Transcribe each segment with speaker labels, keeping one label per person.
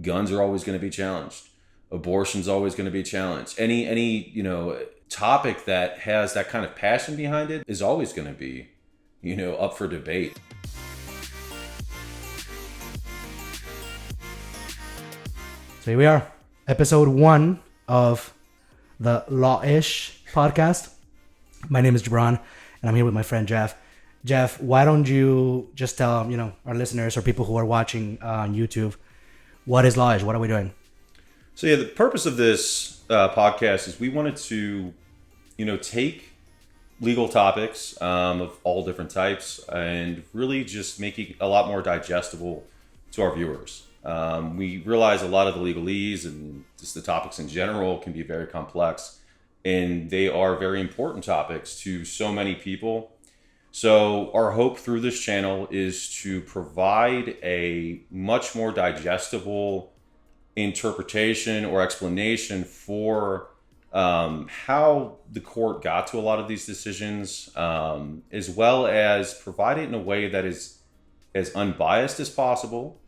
Speaker 1: Guns are always going to be challenged. Abortion's always going to be challenged. Any topic that has that kind of passion behind it is always going to be, up for debate.
Speaker 2: So here we are, episode 1 of the Law-ish podcast. My name is Gibran, and I'm here with my friend Jeff. Jeff, why don't you just tell our listeners or people who are watching on YouTube, what is Law-ish? What are we doing?
Speaker 1: So the purpose of this podcast is we wanted to, take legal topics of all different types and really just make it a lot more digestible to our viewers. We realize a lot of the legalese and just the topics in general can be very complex, and they are very important topics to so many people. So our hope through this channel is to provide a much more digestible interpretation or explanation for how the court got to a lot of these decisions, as well as provide it in a way that is as unbiased as possible.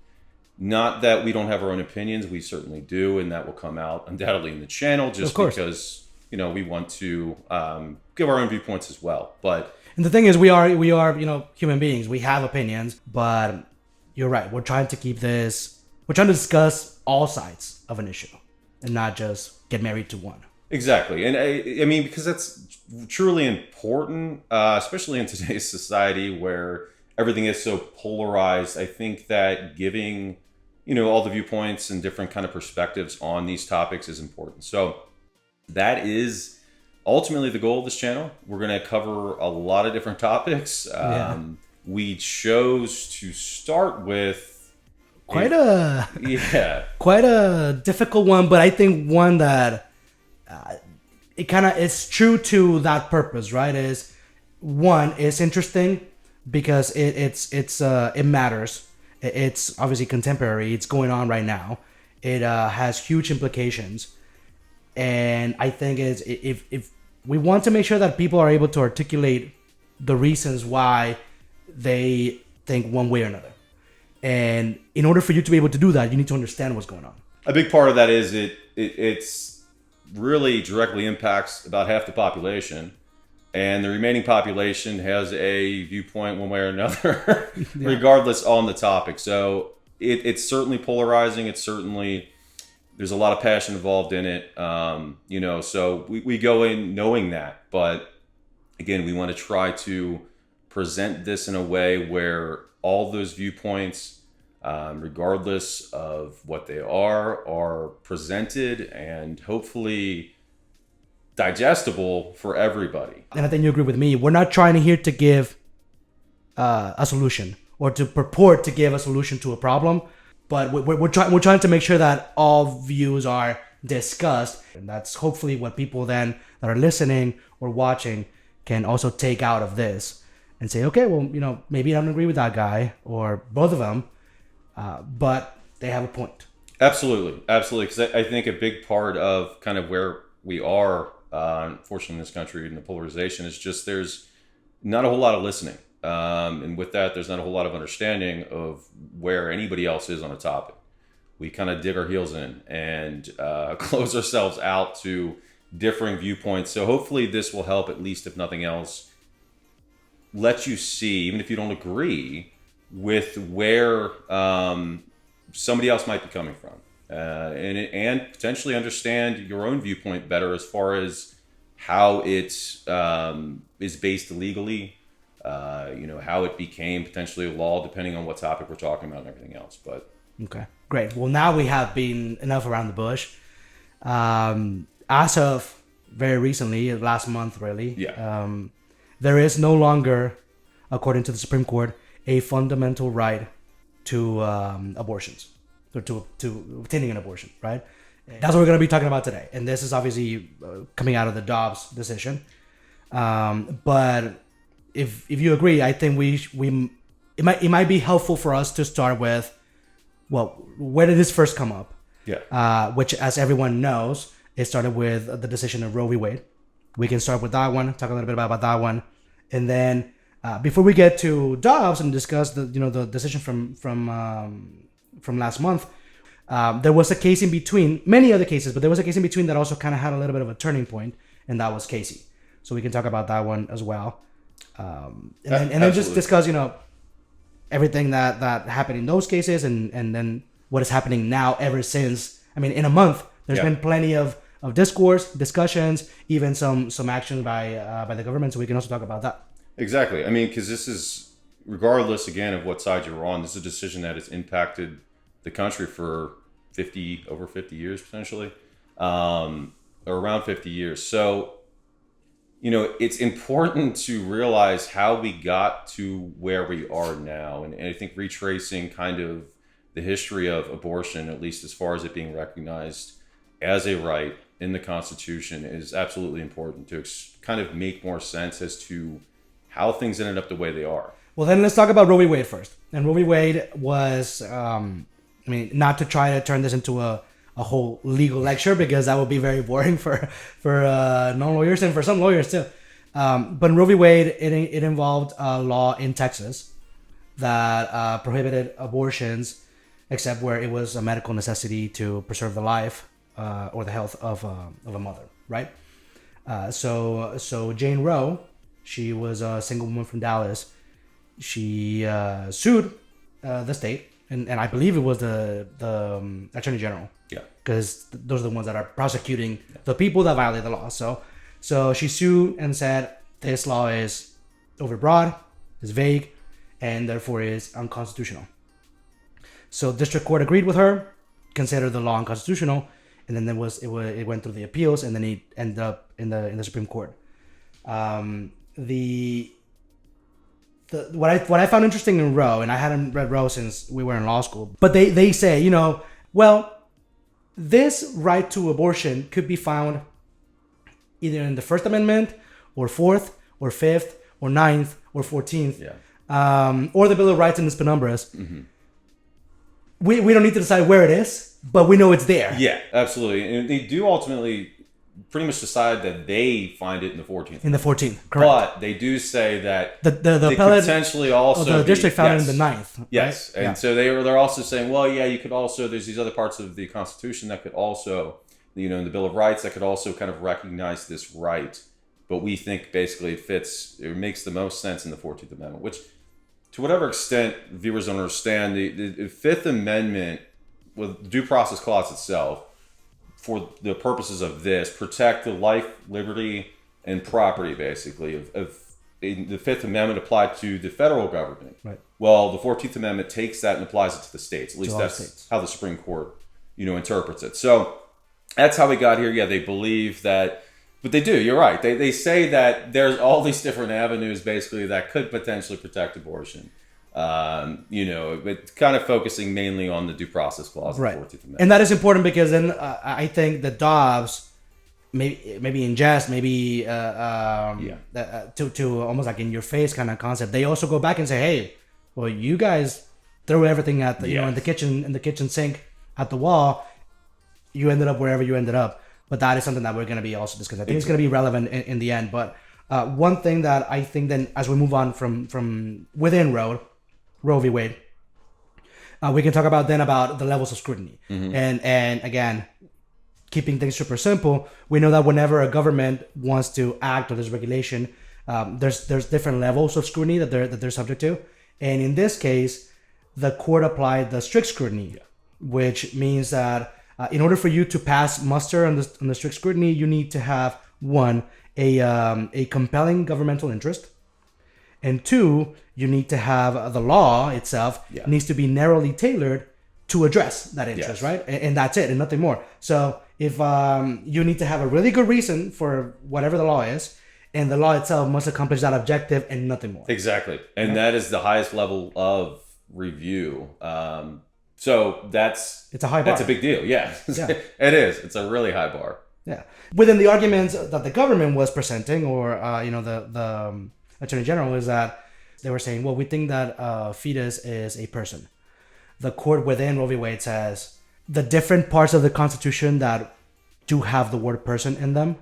Speaker 1: Not that we don't have our own opinions, we certainly do, and that will come out undoubtedly in the channel just because, we want to give our own viewpoints as well.
Speaker 2: And the thing is, we are human beings. We have opinions, but you're right. We're trying to discuss all sides of an issue and not just get married to one.
Speaker 1: Exactly. And I mean, because that's truly important, especially in today's society where everything is so polarized. I think that giving, all the viewpoints and different kind of perspectives on these topics is important. So that is ultimately the goal of this channel. We're going to cover a lot of different topics. We chose to start with
Speaker 2: quite a difficult one, but I think one that it kind of is true to that purpose, right? It's interesting because it matters. It's obviously contemporary. It's going on right now. It has huge implications, and I think if we want to make sure that people are able to articulate the reasons why they think one way or another, and in order for you to be able to do that, you need to understand what's going on.
Speaker 1: A big part of that is it's really directly impacts about half the population. And the remaining population has a viewpoint one way or another, regardless on the topic. So it's certainly polarizing. There's a lot of passion involved in it. So we go in knowing that. But again, we want to try to present this in a way where all those viewpoints, regardless of what they are presented and hopefully digestible for everybody.
Speaker 2: And I think you agree with me. We're not trying here to give a solution or to purport to give a solution to a problem, but we're trying to make sure that all views are discussed, and that's hopefully what people then that are listening or watching can also take out of this and say, okay, well, maybe I don't agree with that guy or both of them, but they have a point.
Speaker 1: Absolutely, because I think a big part of kind of where we are, unfortunately in this country, and the polarization is just there's not a whole lot of listening, and with that there's not a whole lot of understanding of where anybody else is on a topic. We kind of dig our heels in and close ourselves out to differing viewpoints. So hopefully this will help, at least if nothing else, let you see, even if you don't agree with where somebody else might be coming from. And potentially understand your own viewpoint better as far as how it is based legally, how it became potentially a law, depending on what topic we're talking about and everything else. But
Speaker 2: okay, great. Well, now we have been enough around the bush. As of very recently, last month, really, there is no longer, according to the Supreme Court, a fundamental right to abortions. To obtaining an abortion, right? That's what we're going to be talking about today. And this is obviously coming out of the Dobbs decision. But if you agree, I think it might be helpful for us to start with, well, where did this first come up? Which, as everyone knows, it started with the decision of Roe V Wade. We can start with that one, talk a little bit about that one, and then before we get to Dobbs and discuss the decision from last month, There was a case in between, many other cases, but there was a case in between that also kind of had a little bit of a turning point, and that was Casey. So we can talk about that one as well. And then just discuss, everything that happened in those cases and then what is happening now ever since. I mean, in a month, there's been plenty of discourse, discussions, even some actions by the government. So we can also talk about that.
Speaker 1: Exactly. I mean, because this is, regardless, again, of what side you're on, this is a decision that has impacted the country for over 50 years, potentially, or around 50 years. So, it's important to realize how we got to where we are now. And I think retracing kind of the history of abortion, at least as far as it being recognized as a right in the Constitution, is absolutely important to kind of make more sense as to how things ended up the way they are.
Speaker 2: Well, then let's talk about Roe v. Wade first. And Roe v. Wade was, not to try to turn this into a whole legal lecture, because that would be very boring for non-lawyers and for some lawyers too. But Roe v. Wade, it involved a law in Texas that prohibited abortions, except where it was a medical necessity to preserve the life or the health of a mother, right? So Jane Roe, she was a single woman from Dallas. She sued the state, and I believe it was the attorney general.
Speaker 1: Yeah.
Speaker 2: Because those are the ones that are prosecuting the people that violate the law. So she sued and said this law is overbroad, is vague, and therefore is unconstitutional. So district court agreed with her, considered the law unconstitutional, and then it went through the appeals, and then it ended up in the Supreme Court. What I found interesting in Roe, and I hadn't read Roe since we were in law school, but they say, this right to abortion could be found either in the First Amendment, or Fourth, or Fifth, or Ninth, or 14th, or the Bill of Rights in its penumbras. Mm-hmm. We don't need to decide where it is, but we know it's there.
Speaker 1: Yeah, absolutely. And they do ultimately pretty much decide that they find it in the 14th.
Speaker 2: In the 14th, correct.
Speaker 1: But they do say that
Speaker 2: the
Speaker 1: they
Speaker 2: appellate,
Speaker 1: potentially also
Speaker 2: the district found it in the 9th. Right?
Speaker 1: Yes, and so they're also saying, well, yeah, you could also, there's these other parts of the Constitution that could also, in the Bill of Rights, that could also kind of recognize this right. But we think basically it makes the most sense in the 14th Amendment, which to whatever extent viewers don't understand, the Fifth Amendment, with the Due Process Clause itself, for the purposes of this, protect the life, liberty, and property, basically, of the Fifth Amendment applied to the federal government.
Speaker 2: Right.
Speaker 1: Well, the 14th Amendment takes that and applies it to the states. At least that's
Speaker 2: states.
Speaker 1: How the Supreme Court, interprets it. So that's how we got here. Yeah, they believe that, but they do. You're right. They say that there's all these different avenues, basically, that could potentially protect abortion. But kind of focusing mainly on the Due Process Clause,
Speaker 2: right?
Speaker 1: Of the 14th Amendment.
Speaker 2: And that is important because then I think the Dobbs, maybe in jest, to almost like in your face kind of concept. They also go back and say, hey, well, you guys threw everything at the in the kitchen sink at the wall. You ended up wherever you ended up. But that is something that we're going to be also discussing. I think it's going to be relevant in the end. But one thing that I think then, as we move on from within Roe v. Wade, we can talk about the levels of scrutiny. Mm-hmm. And again, keeping things super simple, we know that whenever a government wants to act or there's regulation, there's different levels of scrutiny that they're subject to. And in this case, the court applied the strict scrutiny, which means that in order for you to pass muster on the strict scrutiny, you need to have, one, a compelling governmental interest, and two, you need to have the law itself needs to be narrowly tailored to address that interest, right? And that's it, and nothing more. So if you need to have a really good reason for whatever the law is, and the law itself must accomplish that objective and nothing more.
Speaker 1: Exactly, and that is the highest level of review. So it's a high bar. That's a big deal. Yeah. It is. It's a really high bar.
Speaker 2: Yeah. Within the arguments that the government was presenting, or the Attorney General, is that they were saying, well, we think that a fetus is a person. The court within Roe v. Wade says the different parts of the Constitution that do have the word person in them,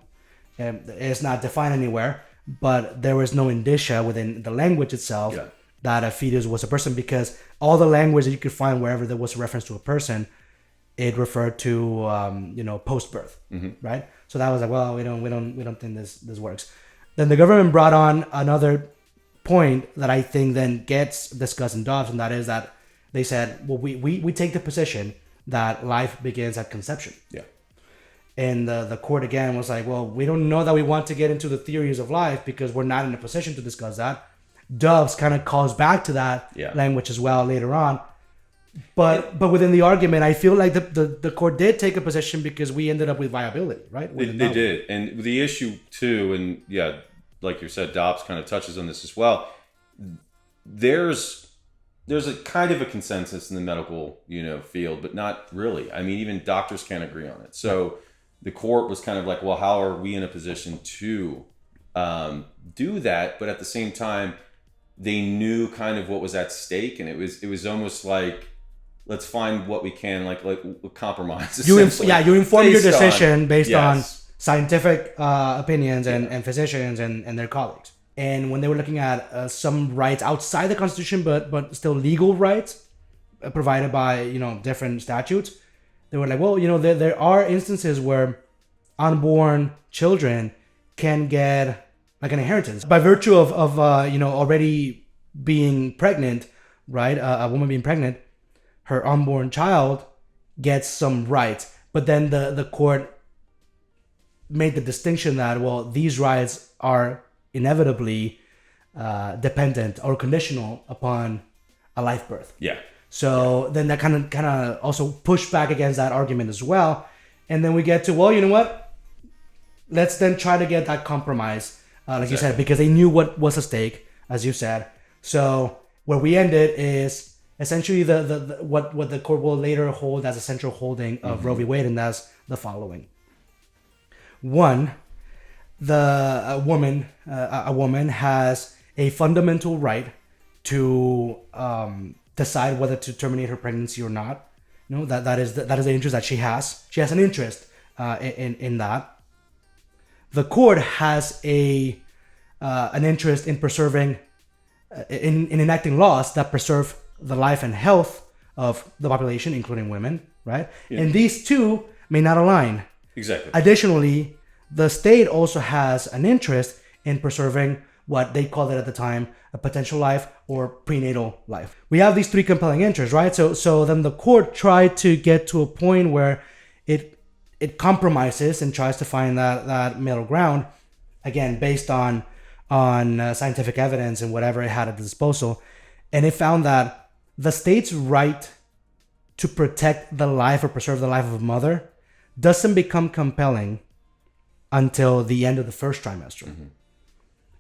Speaker 2: it's not defined anywhere, but there was no indicia within the language itself that a fetus was a person, because all the language that you could find wherever there was a reference to a person it referred to post-birth, right? So that was like, well, we don't think this works. Then the government brought on another point that I think then gets discussed in Dobbs, and that is that they said, well, we take the position that life begins at conception.
Speaker 1: Yeah.
Speaker 2: And the court again was like, well, we don't know that we want to get into the theories of life because we're not in a position to discuss that. Dobbs kind of calls back to that language as well later on. But within the argument, I feel like the court did take a position because we ended up with viability, right?
Speaker 1: They did. And the issue too, and yeah, like you said, Dobbs kind of touches on this as well. There's a kind of a consensus in the medical, field, but not really. I mean, even doctors can't agree on it. So the court was kind of like, well, how are we in a position to do that? But at the same time, they knew kind of what was at stake, and it was almost like, let's find what we can, like compromise.
Speaker 2: You inform your decision based on scientific opinions and physicians and their colleagues. And when they were looking at some rights outside the Constitution, but still legal rights provided by different statutes, they were like, well, there are instances where unborn children can get like an inheritance by virtue of already being pregnant, right? A woman being pregnant, her unborn child gets some rights, but then the court made the distinction that, well, these rights are inevitably dependent or conditional upon a live birth.
Speaker 1: Yeah.
Speaker 2: So then that kind of also pushed back against that argument as well. And then we get to, well, you know what? Let's then try to get that compromise, like you said, because they knew what was at stake, as you said. So where we ended is essentially what the court will later hold as a central holding of Roe v. Wade, and that's the following. One, a woman has a fundamental right to decide whether to terminate her pregnancy or not. That is the interest that she has. She has an interest in that. The court has an interest in preserving, in enacting laws that preserve the life and health of the population, including women, right? Yeah. And these two may not align.
Speaker 1: Exactly.
Speaker 2: Additionally, the state also has an interest in preserving what they called it at the time, a potential life or prenatal life. We have these three compelling interests, right? So then the court tried to get to a point where it compromises and tries to find that middle ground, again, based on scientific evidence and whatever it had at its disposal. And it found that the state's right to protect the life or preserve the life of a mother doesn't become compelling until the end of the first trimester. Mm-hmm.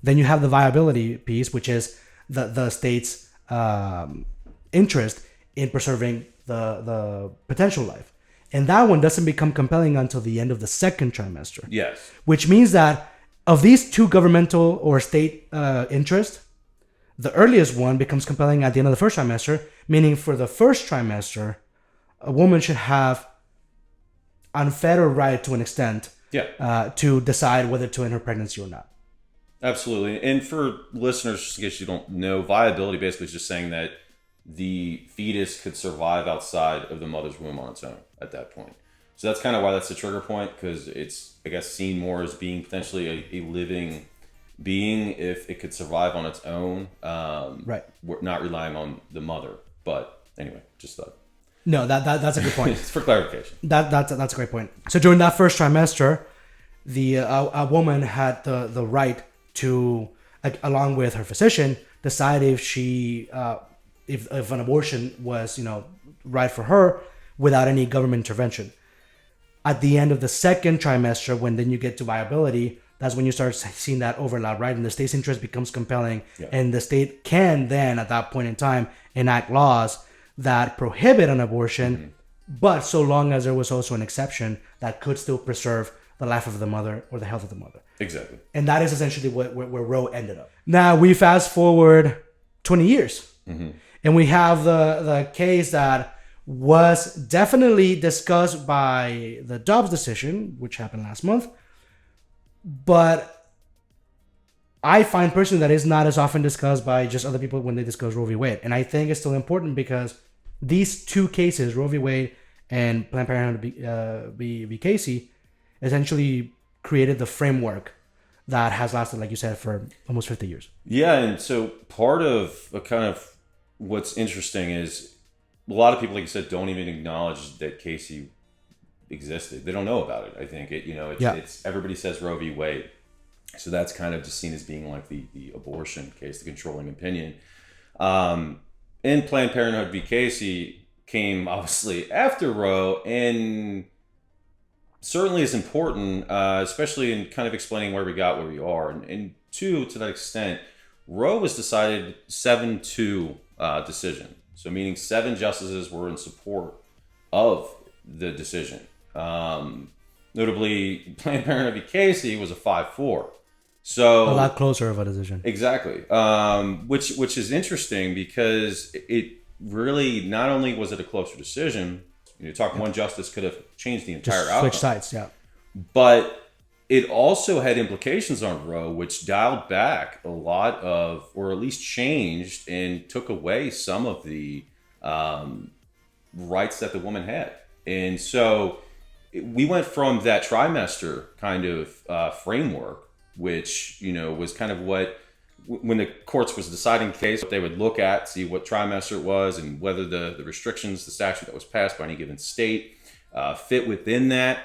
Speaker 2: Then you have the viability piece, which is the state's interest in preserving the potential life. And that one doesn't become compelling until the end of the second trimester.
Speaker 1: Yes.
Speaker 2: Which means that of these two governmental or state interests, the earliest one becomes compelling at the end of the first trimester, meaning for the first trimester, a woman should have unfettered right to an extent to decide whether to end her pregnancy or not.
Speaker 1: Absolutely. And for listeners, just in case you don't know, viability basically is just saying that the fetus could survive outside of the mother's womb on its own at that point. So that's kind of why that's the trigger point, because it's, I guess, seen more as being potentially a living being if it could survive on its own,
Speaker 2: right?
Speaker 1: Not relying on the mother. But anyway, just thought.
Speaker 2: No, that's a good point.
Speaker 1: It's for clarification.
Speaker 2: That's a great point. So during that first trimester, a woman had the right to, along with her physician, decide if she if an abortion was right for her without any government intervention. At the end of the second trimester, when then you get to viability, that's when you start seeing that overlap, right? And the state's interest becomes compelling, and the state can then, at that point in time, enact laws that prohibit an abortion, but so long as there was also an exception that could still preserve the life of the mother or the health of the mother.
Speaker 1: Exactly.
Speaker 2: And that is essentially where Roe ended up. Now we fast forward 20 years, and we have the case that was definitely discussed by the Dobbs decision, which happened last month, but I find personally that it's not as often discussed by just other people when they discuss Roe v. Wade. And I think it's still important because these two cases, Roe v. Wade and Planned Parenthood v. Casey essentially created the framework that has lasted, like you said, for almost 50 years.
Speaker 1: Yeah, and so part of kind of what's interesting is a lot of people, like you said, don't even acknowledge that Casey existed. They don't know about it. I think it's everybody says Roe v. Wade, so that's kind of just seen as being like the abortion case, the controlling opinion. In Planned Parenthood v. Casey came obviously after Roe, and certainly is important, especially in kind of explaining where we got where we are. And two, to that extent, Roe was decided 7-2 decision. So meaning 7 justices were in support of the decision. Notably, Planned Parenthood v. Casey was a 5-4. So
Speaker 2: a lot closer of a decision.
Speaker 1: Exactly. Which is interesting because it really, not only was it a closer decision, one justice could have changed the entire outcome.
Speaker 2: Switch sides, yeah.
Speaker 1: But it also had implications on Roe, which dialed back a lot of, or at least changed and took away some of the rights that the woman had. And so we went from that trimester kind of framework, which, was kind of what, when the courts was deciding the case, they would look at, see what trimester it was and whether the restrictions, the statute that was passed by any given state fit within that,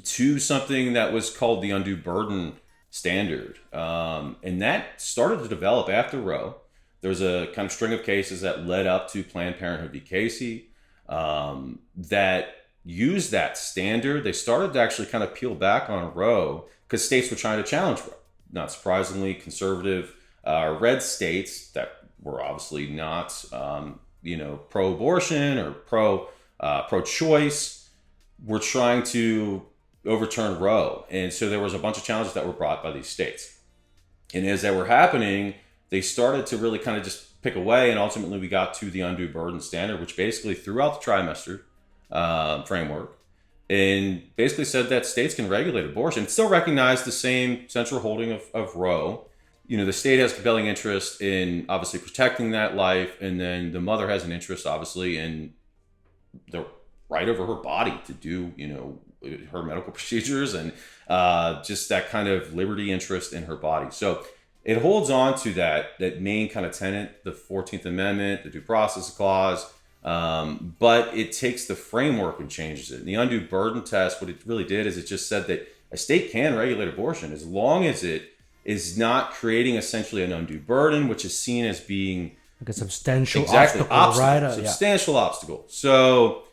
Speaker 1: to something that was called the undue burden standard. And that started to develop after Roe. There was a kind of string of cases that led up to Planned Parenthood v. Casey that used that standard. They started to actually kind of peel back on Roe because states were trying to challenge Roe. Not surprisingly, conservative red states that were obviously not, pro-abortion or pro-choice were trying to overturn Roe. And so there was a bunch of challenges that were brought by these states. And as they were happening, they started to really kind of just pick away. And ultimately, we got to the undue burden standard, which basically threw out the trimester framework and basically said that states can regulate abortion. It still recognized the same central holding of Roe. The state has compelling interest in obviously protecting that life, and then the mother has an interest, obviously, in the right over her body to do, her medical procedures and just that kind of liberty interest in her body. So it holds on to that main kind of tenet, the 14th Amendment, the Due Process Clause, but it takes the framework and changes it. And the undue burden test, what it really did is it just said that a state can regulate abortion as long as it is not creating essentially an undue burden, which is seen as being
Speaker 2: like a substantial obstacle, right?
Speaker 1: Substantial obstacle. So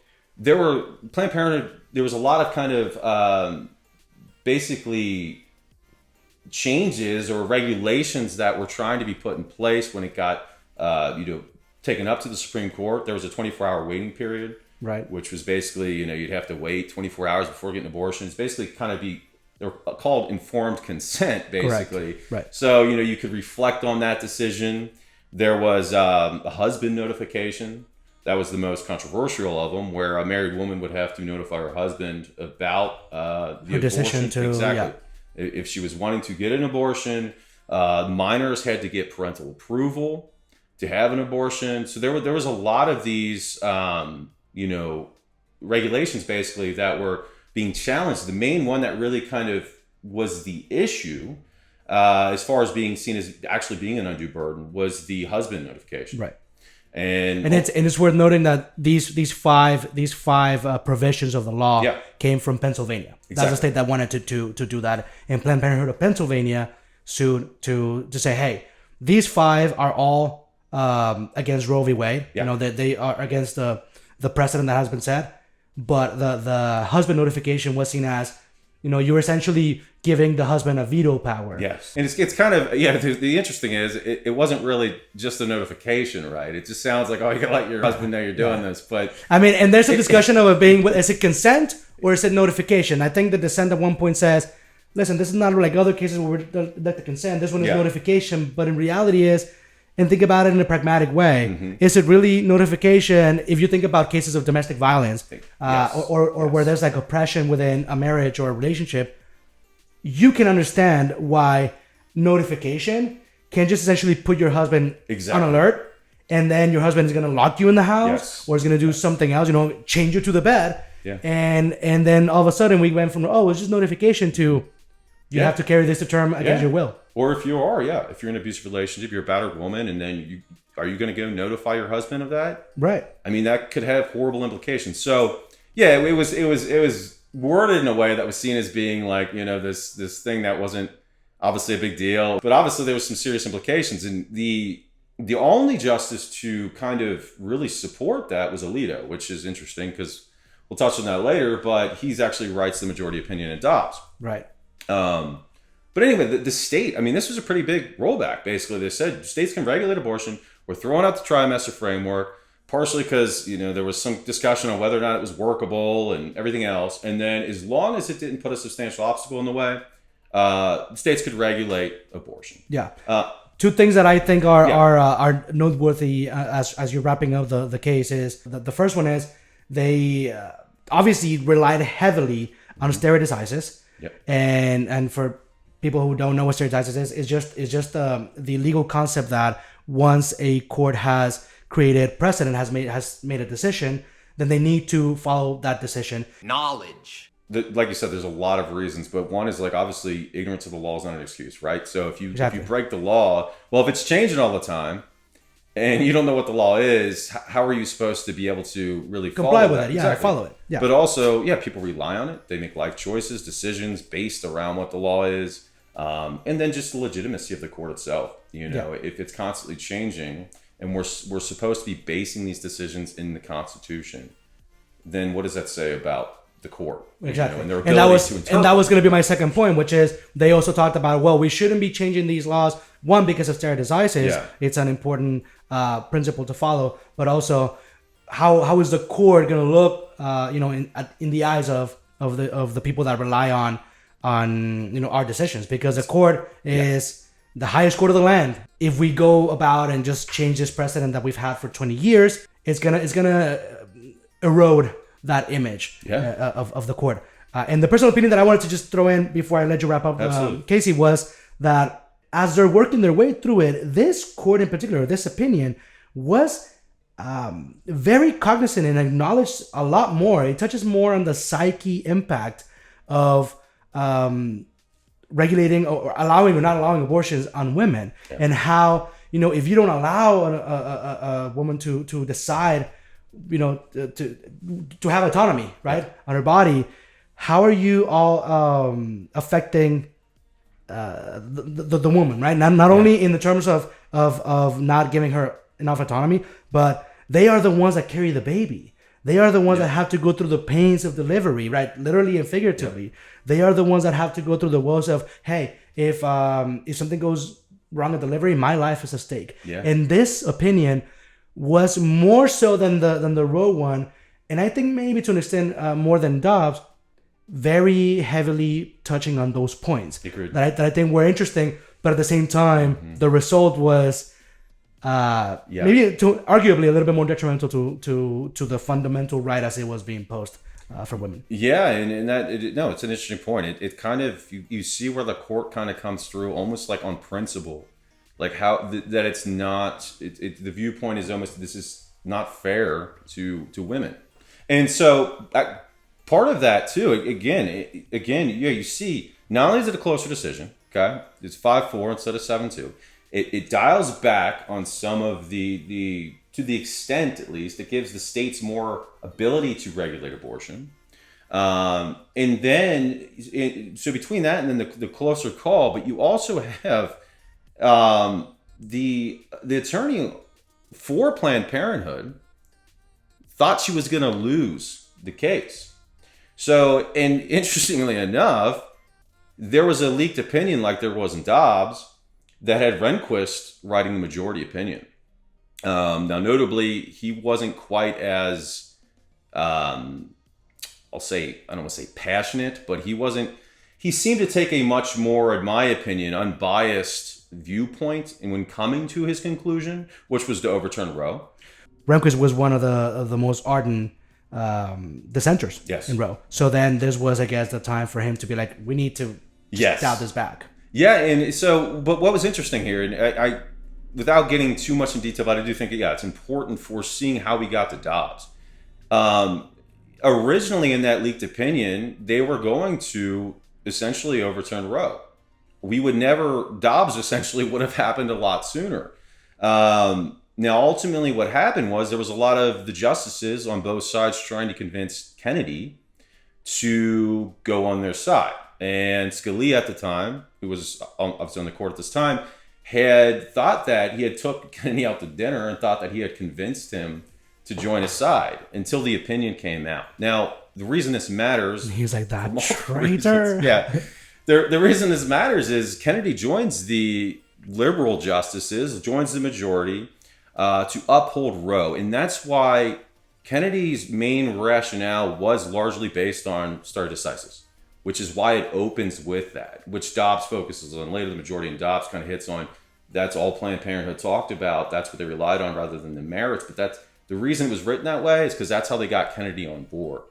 Speaker 1: Planned Parenthood, there was a lot of kind of basically changes or regulations that were trying to be put in place when it got taken up to the Supreme Court. There was a 24-hour waiting period,
Speaker 2: right?
Speaker 1: Which was basically, you'd have to wait 24 hours before getting an abortion. It's basically kind of they're called informed consent, basically.
Speaker 2: Correct. Right.
Speaker 1: So, you could reflect on that decision. There was a husband notification. That was the most controversial of them, where a married woman would have to notify her husband about the
Speaker 2: decision
Speaker 1: abortion. Exactly. Yeah. If she was wanting to get an abortion, minors had to get parental approval to have an abortion. So there was a lot of these, regulations basically that were being challenged. The main one that really kind of was the issue, as far as being seen as actually being an undue burden, was the husband notification.
Speaker 2: Right.
Speaker 1: And
Speaker 2: it's worth noting that these five provisions of the law came from Pennsylvania. Exactly. That's the state that wanted to do that. And Planned Parenthood of Pennsylvania sued to say, hey, these 5 are all against Roe v. Wade.
Speaker 1: Yeah.
Speaker 2: They are against the precedent that has been set. But the husband notification was seen as, you're essentially giving the husband a veto power.
Speaker 1: Yes. And it's kind of, the interesting is it wasn't really just a notification, right? It just sounds like, oh, you gotta let your husband know you're doing this. But
Speaker 2: I mean, and there's a discussion of it being, is it consent or is it notification? I think the dissent at one point says, listen, this is not like other cases where we let the consent. This one is notification. But in reality is, and think about it in a pragmatic way, is it really notification if you think about cases of domestic violence or where there's like oppression within a marriage or a relationship? You can understand why notification can just essentially put your husband on alert and then your husband is going to lock you in the house,
Speaker 1: Yes.
Speaker 2: or is going to do something else, change you to the bed.
Speaker 1: Yeah.
Speaker 2: And then all of a sudden we went from, it's just notification to you have to carry this to term against your will.
Speaker 1: Or if you're in an abusive relationship, you're a battered woman, and then are you going to go notify your husband of that?
Speaker 2: Right.
Speaker 1: I mean, that could have horrible implications. So yeah, it was worded in a way that was seen as being like, this thing that wasn't obviously a big deal, but obviously there was some serious implications. And the only justice to kind of really support that was Alito, which is interesting because we'll touch on that later, but he's actually writes the majority opinion in Dobbs.
Speaker 2: Right.
Speaker 1: But anyway, the state, I mean, this was a pretty big rollback. Basically, they said states can regulate abortion. We're throwing out the trimester framework, partially because, there was some discussion on whether or not it was workable and everything else. And then as long as it didn't put a substantial obstacle in the way, states could regulate abortion.
Speaker 2: Yeah. Two things that I think are noteworthy as you're wrapping up the case is the first one is they obviously relied heavily on stare decisis.
Speaker 1: Yep.
Speaker 2: And for people who don't know what stare decisis is, it's just the legal concept that once a court has created precedent, has made a decision, then they need to follow that decision.
Speaker 3: Knowledge.
Speaker 1: Like you said, there's a lot of reasons, but one is like obviously ignorance of the law is not an excuse, right? So if you break the law, well, if it's changing all the time and you don't know what the law is, how are you supposed to be able to really
Speaker 2: comply
Speaker 1: follow
Speaker 2: with
Speaker 1: that?
Speaker 2: it? Yeah, follow it. Yeah.
Speaker 1: But also, people rely on it. They make life choices, decisions based around what the law is, and then just the legitimacy of the court itself. If it's constantly changing, and we're supposed to be basing these decisions in the Constitution, then what does that say about the court?
Speaker 2: Exactly.
Speaker 1: And their ability to interpret.
Speaker 2: And that was going to be my second point, which is they also talked about, we shouldn't be changing these laws, one, because of stare decisis. It's an important principle to follow, but also how is the court going to look in the eyes of the people that rely on our decisions, because the court is the highest court of the land. If we go about and just change this precedent that we've had for 20 years, it's gonna erode that image of the court. And the personal opinion that I wanted to just throw in before I let you wrap up, Casey, was that as they're working their way through it, this court in particular, this opinion was very cognizant and acknowledged a lot more. It touches more on the psyche impact of regulating or allowing or not allowing abortions on women, and how, if you don't allow a woman to decide, to have autonomy, right, on her body, how are you all affecting the woman, right? Not only in the terms of not giving her enough autonomy, but they are the ones that carry the baby. They are the ones that have to go through the pains of delivery, right? Literally and figuratively. They are the ones that have to go through the woes of, hey, if something goes wrong at delivery, my life is at stake.
Speaker 1: Yeah.
Speaker 2: And this opinion was more so than the Roe one, and I think maybe to an extent more than Dobbs, very heavily touching on those points that I think were interesting, but at the same time, the result was maybe arguably a little bit more detrimental to the fundamental right as it was being posed for women.
Speaker 1: Yeah, and it's an interesting point. It kind of you see where the court kind of comes through almost like on principle, like how that it's not. The viewpoint is almost this is not fair to women, and so part of that too. Again, you see not only is it a closer decision. Okay, it's 5-4 instead of 7-2. It dials back on some of the to the extent, at least, it gives the states more ability to regulate abortion. And then, so between that and then the closer call, but you also have the attorney for Planned Parenthood thought she was going to lose the case. So, and interestingly enough, there was a leaked opinion like there was in Dobbs that had Rehnquist writing the majority opinion. Now, notably, he wasn't quite as, I don't want to say passionate, but he seemed to take a much more, in my opinion, unbiased viewpoint when coming to his conclusion, which was to overturn Roe.
Speaker 2: Rehnquist was one of the most ardent dissenters in Roe. So then this was, I guess, the time for him to be like, we need to dial this back.
Speaker 1: Yeah, and so, but what was interesting here, and without getting too much in detail, but I do think, it's important for seeing how we got to Dobbs. Originally, in that leaked opinion, they were going to essentially overturn Roe. Dobbs essentially would have happened a lot sooner. Now, ultimately, what happened was there was a lot of the justices on both sides trying to convince Kennedy to go on their side. And Scalia at the time, who was obviously on the court at this time, had thought that he had took Kennedy out to dinner and thought that he had convinced him to join his side until the opinion came out. Now, the reason this matters...
Speaker 2: He was like, that traitor.
Speaker 1: Reasons, the reason this matters is Kennedy joins the liberal justices, joins the majority to uphold Roe. And that's why Kennedy's main rationale was largely based on stare decisis, which is why it opens with that, which Dobbs focuses on later. The majority in Dobbs kind of hits on, that's all Planned Parenthood talked about. That's what they relied on rather than the merits. But that's the reason it was written that way is because that's how they got Kennedy on board.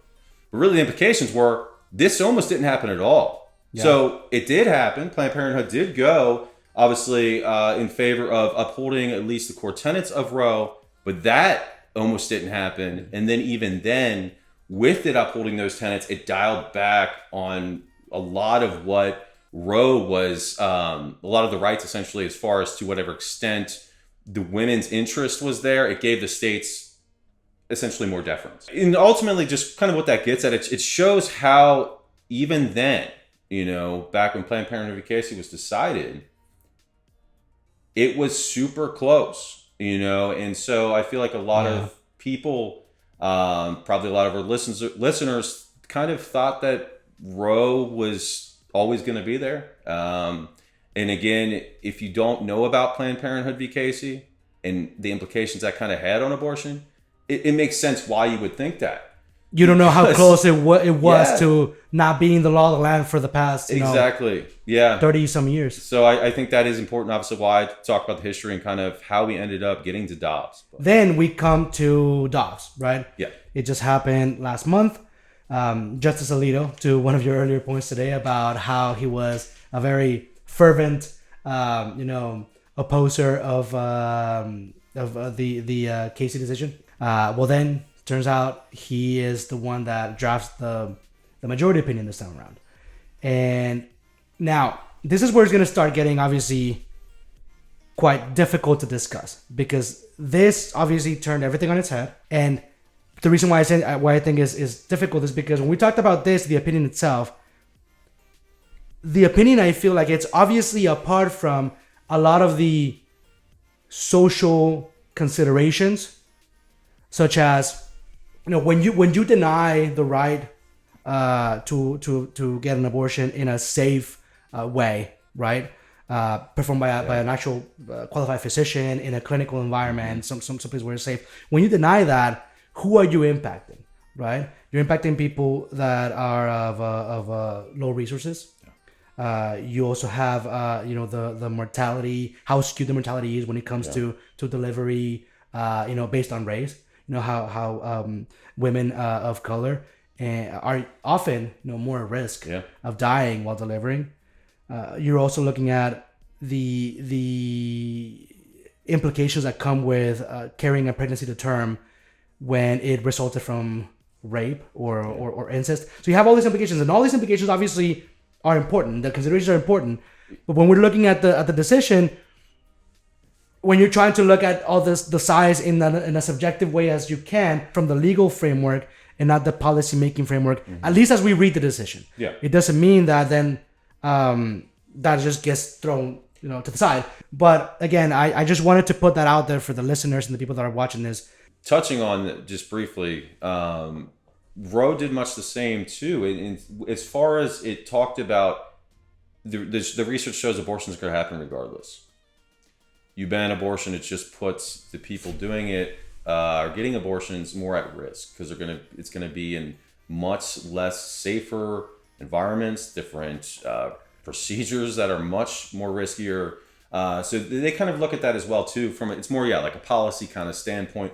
Speaker 1: But really the implications were this almost didn't happen at all. Yeah. So it did happen. Planned Parenthood did go, obviously, in favor of upholding at least the core tenets of Roe, but that almost didn't happen. And then even then, with it upholding those tenets, it dialed back on a lot of what Roe was, a lot of the rights essentially, as far as to whatever extent the women's interest was there. It gave the states essentially more deference. And ultimately, just kind of what that gets at, it shows how even then, back when Planned Parenthood v. Casey was decided, it was super close, and so I feel like a lot of people, probably a lot of our listeners kind of thought that Roe was always going to be there. And again, if you don't know about Planned Parenthood v. Casey and the implications that kind of had on abortion, it makes sense why you would think that.
Speaker 2: You don't know how close it was to not being the law of the land for the past,
Speaker 1: exactly. 30
Speaker 2: some years.
Speaker 1: So I think that is important, obviously, why I talk about the history and kind of how we ended up getting to Dobbs.
Speaker 2: Then we come to Dobbs, right?
Speaker 1: Yeah.
Speaker 2: It just happened last month. Justice Alito, to one of your earlier points today about how he was a very fervent, opposer of the Casey decision. Well, then turns out he is the one that drafts the majority opinion this time around. And now this is where it's going to start getting obviously quite difficult to discuss, because this obviously turned everything on its head. And the reason why I think is difficult is because when we talked about this, the opinion itself, the opinion, I feel like it's obviously apart from a lot of the social considerations, such as, when you deny the right to get an abortion in a safe way, right? Performed by an actual qualified physician in a clinical environment, some place where it's safe. When you deny that, who are you impacting, right? You're impacting people that are of low resources. You also have, the mortality, how skewed the mortality is when it comes to delivery, based on race. How women of color are often more at risk of dying while delivering. You're also looking at the implications that come with carrying a pregnancy to term when it resulted from rape or incest. So you have all these implications, and all these implications obviously are important. The considerations are important, but when we're looking at the decision, when you're trying to look at all this, the size in a subjective way as you can from the legal framework and not the policy making framework, at least as we read the decision.
Speaker 1: Yeah.
Speaker 2: It doesn't mean that then that just gets thrown to the side. But again, I just wanted to put that out there for the listeners and the people that are watching this.
Speaker 1: Touching on just briefly, Roe did much the same too. And as far as it talked about, the research shows abortion is going to happen regardless. You ban abortion, it just puts the people doing it or getting abortions more at risk, because it's going to be in much less safer environments, different procedures that are much more riskier. So they kind of look at that as well too. It's more like a policy kind of standpoint.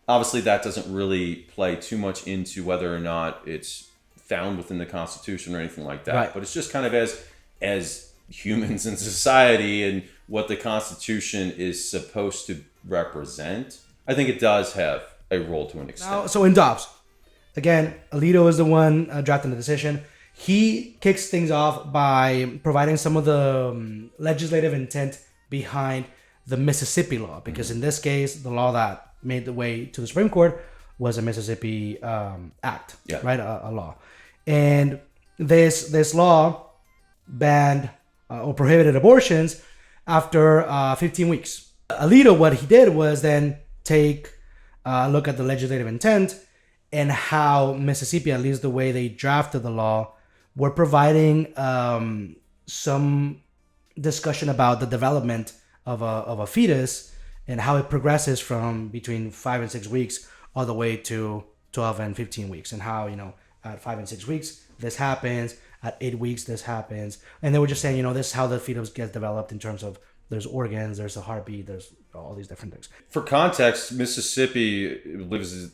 Speaker 1: Obviously, that doesn't really play too much into whether or not it's found within the Constitution or anything like that.
Speaker 2: Right.
Speaker 1: But it's just kind of as humans in society and what the Constitution is supposed to represent, I think it does have a role to an extent.
Speaker 2: Now, so in Dobbs, again, Alito is the one drafting the decision. He kicks things off by providing some of the legislative intent behind the Mississippi law, because in this case, the law that made the way to the Supreme Court was a Mississippi act, right? A law. And this law banned or prohibited abortions after 15 weeks. Alito, what he did was then take a look at the legislative intent and how Mississippi, at least the way they drafted the law, were providing some discussion about the development of a fetus and how it progresses from between 5 and 6 weeks all the way to 12 and 15 weeks, and how, at 5 and 6 weeks this happens, at 8 weeks this happens, and they were just saying, this is how the fetus gets developed in terms of there's organs, there's a heartbeat, there's all these different things.
Speaker 1: For context, Mississippi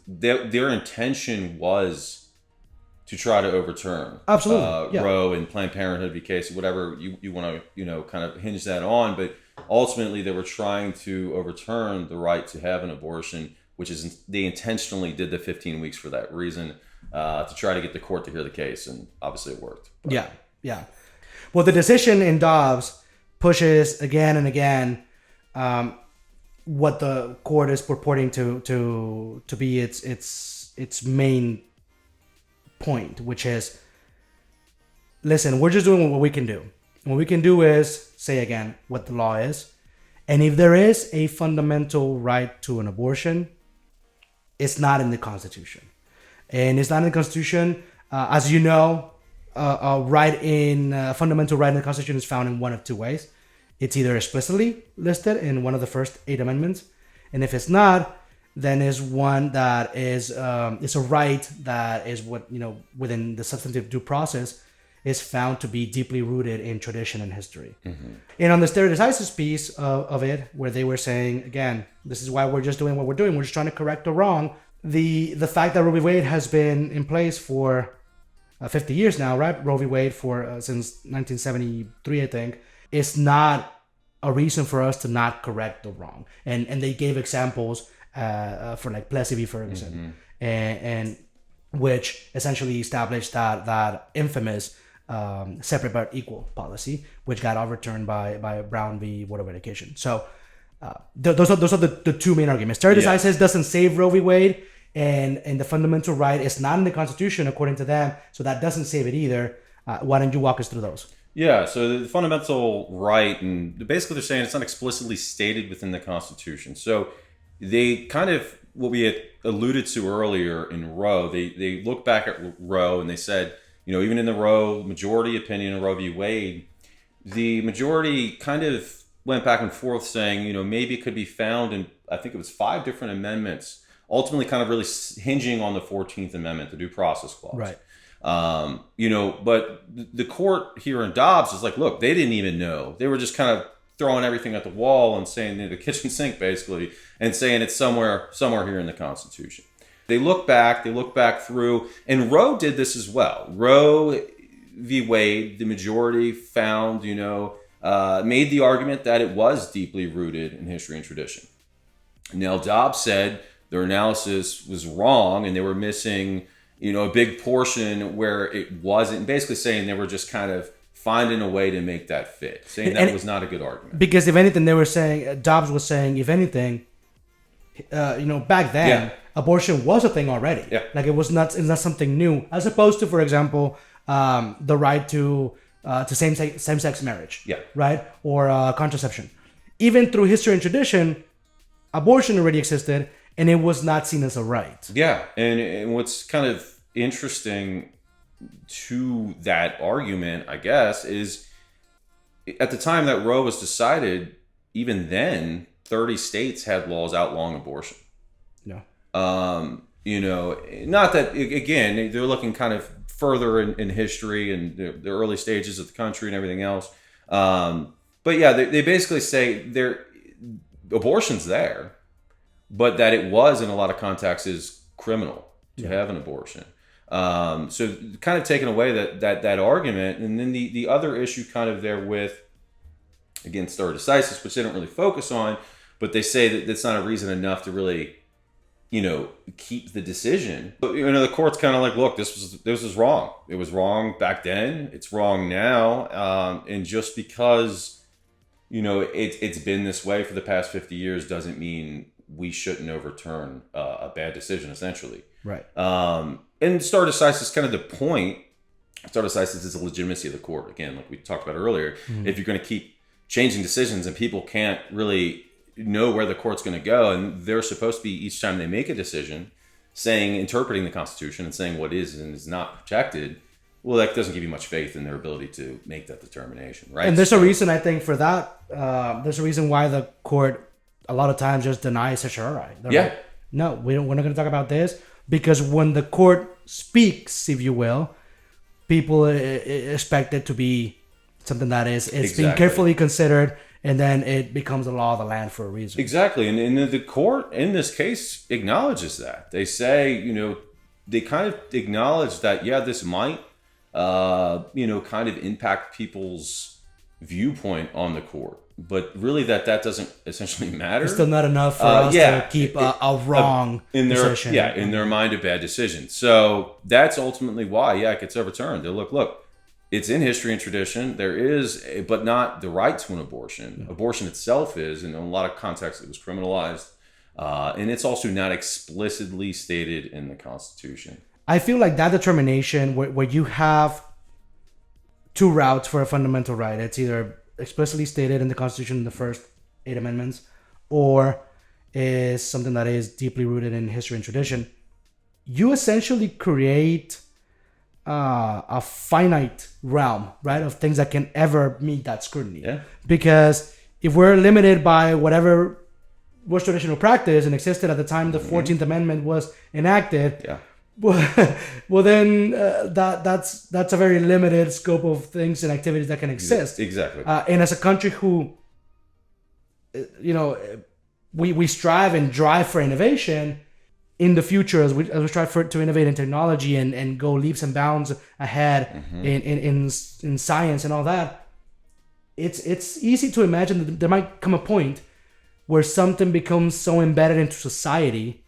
Speaker 1: their intention was to try to overturn Roe and Planned Parenthood v. Casey, whatever you want to kind of hinge that on, but ultimately they were trying to overturn the right to have an abortion, which is they intentionally did the 15 weeks for that reason, to try to get the court to hear the case, and obviously it worked. But.
Speaker 2: Yeah. Well, the decision in Dobbs pushes again and again what the court is purporting to be its main point, which is, listen, we're just doing what we can do. What we can do is say again what the law is, and if there is a fundamental right to an abortion, it's not in the Constitution. And it's not in the Constitution, as you know. A fundamental right in the Constitution is found in one of two ways. It's either explicitly listed in one of the first 8 amendments, and if it's not, then is one that is it's a right that is within the substantive due process is found to be deeply rooted in tradition and history. Mm-hmm. And on the stare decisis piece of it, where they were saying, again, this is why we're just doing what we're doing. We're just trying to correct a wrong. The fact that Roe v. Wade has been in place for 50 years now, right? Roe v. Wade since 1973, I think, is not a reason for us to not correct the wrong. And they gave examples for like Plessy v. Ferguson, and which essentially established that infamous separate but equal policy, which got overturned by Brown v. Board of Education. So those are the two main arguments. Stare decisis doesn't save Roe v. Wade, and the fundamental right is not in the Constitution according to them, so that doesn't save it either. Why don't you walk us through those?
Speaker 1: Yeah, so the fundamental right, and basically they're saying it's not explicitly stated within the Constitution. So they kind of, what we had alluded to earlier in Roe, they look back at Roe and they said, even in the Roe majority opinion of Roe v. Wade, the majority kind of went back and forth saying, maybe it could be found in, I think it was 5 different amendments, ultimately kind of really hinging on the 14th Amendment, the Due Process Clause.
Speaker 2: Right.
Speaker 1: But the court here in Dobbs is like, look, they didn't even know. They were just kind of throwing everything at the wall and saying the kitchen sink, basically, and saying it's somewhere here in the Constitution. They look back through, and Roe did this as well. Roe v. Wade, the majority found, made the argument that it was deeply rooted in history and tradition. Now, Dobbs said their analysis was wrong and they were missing, a big portion where it wasn't, basically saying they were just kind of finding a way to make that fit, saying that was not a good argument.
Speaker 2: Because if anything, they were saying, Dobbs was saying, if anything, back then, abortion was a thing already.
Speaker 1: Yeah.
Speaker 2: Like it's not something new, as opposed to, for example, the right to same-sex marriage.
Speaker 1: Yeah.
Speaker 2: Right? Or contraception. Even through history and tradition, abortion already existed, and it was not seen as a right.
Speaker 1: Yeah, and what's kind of interesting to that argument, I guess, is at the time that Roe was decided, even then, 30 states had laws outlawing abortion.
Speaker 2: No.
Speaker 1: Not that, again, they're looking kind of further in history and the early stages of the country and everything else. But yeah, they basically say abortion's there, but that it was in a lot of contexts is criminal to have an abortion. So kind of taking away that argument. And then the other issue kind of there with against stare decisis, which they don't really focus on, but they say that that's not a reason enough to really, keep the decision. But, the court's kind of like, look, this was wrong. It was wrong back then. It's wrong now. And just because, it's been this way for the past 50 years doesn't mean we shouldn't overturn a bad decision, essentially.
Speaker 2: Right.
Speaker 1: And stare decisis is kind of the point. Stare decisis is the legitimacy of the court. Again, like we talked about earlier, if you're going to keep changing decisions and people can't really know where the court's going to go, and they're supposed to be, each time they make a decision, interpreting the Constitution and saying what is and is not protected, well, that doesn't give you much faith in their ability to make that determination, right?
Speaker 2: And there's a reason, I think, for that. There's a reason why the court a lot of times just denies certiorari. Like, no, we're not going to talk about this, because when the court speaks, if you will, people expect it to be something that it's being carefully considered, and then it becomes the law of the land for a reason.
Speaker 1: Exactly. And the court, in this case, acknowledges that. They say, they kind of acknowledge that, this might, kind of impact people's viewpoint on the court. But really that doesn't essentially matter. It's
Speaker 2: still not enough for us to keep a wrong decision.
Speaker 1: In their mind, a bad decision. So that's ultimately why, it gets overturned. They look, it's in history and tradition. There is, but not the right to an abortion. No. Abortion itself is, and in a lot of contexts, it was criminalized. And it's also not explicitly stated in the Constitution.
Speaker 2: I feel like that determination, where you have two routes for a fundamental right, it's either explicitly stated in the Constitution in the first 8 amendments, or is something that is deeply rooted in history and tradition. You essentially create a finite realm, right, of things that can ever meet that scrutiny. Yeah. Because if we're limited by whatever was traditional practice and existed at the time the 14th Amendment was enacted, well then that's a very limited scope of things and activities that can exist.
Speaker 1: Exactly.
Speaker 2: And as a country who, we strive and drive for innovation in the future, as we strive to innovate in technology and go leaps and bounds ahead in science and all that, it's easy to imagine that there might come a point where something becomes so embedded into society,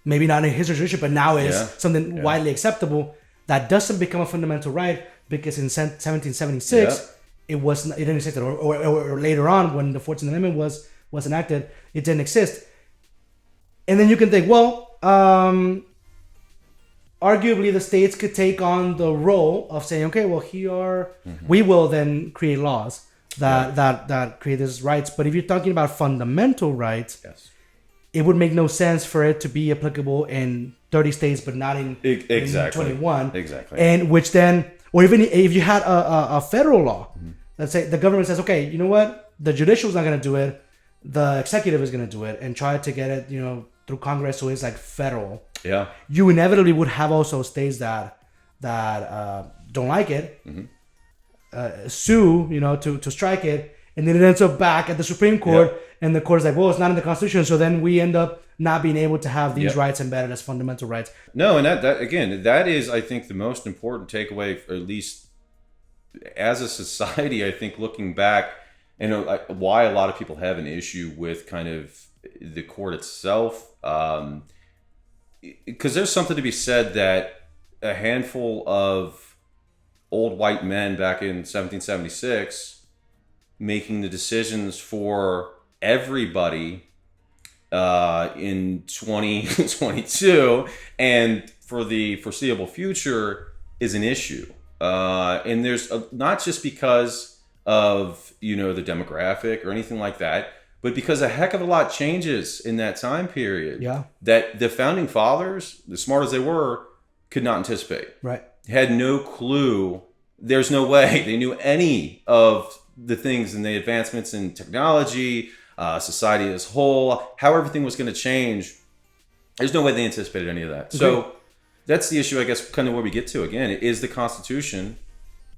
Speaker 2: maybe not in history tradition, but now is something widely acceptable, that doesn't become a fundamental right, because in 1776 it didn't exist, or later on when the 14th Amendment was enacted, it didn't exist. And then you can think, well, arguably the states could take on the role of saying, okay, well, we will then create laws that create these rights. But if you're talking about fundamental rights, it would make no sense for it to be applicable in 30 states, but not in 21.
Speaker 1: Exactly.
Speaker 2: And which then, or even if you had a federal law, let's say the government says, okay, you know what? The judicial is not going to do it. The executive is going to do it, and try to get it, through Congress, so it's like federal. Yeah. You inevitably would have also states that don't like it, sue, to strike it, and then it ends up back at the Supreme Court, and the court's like, well, it's not in the Constitution, so then we end up not being able to have these rights embedded as fundamental rights.
Speaker 1: No, and that again, that is, I think, the most important takeaway, or at least as a society, I think, looking back, and why a lot of people have an issue with kind of the court itself, because there's something to be said that a handful of old white men back in 1776 making the decisions for everybody in 2022 and for the foreseeable future is an issue. And there's not just because of, the demographic or anything like that, but because a heck of a lot changes in that time period that the founding fathers, as smart as they were, could not anticipate.
Speaker 2: Right.
Speaker 1: Had no clue. There's no way they knew any of the things and the advancements in technology, society as a whole, how everything was going to change. There's no way they anticipated any of that. Okay. So that's the issue, I guess, kind of where we get to. Again, it is the Constitution.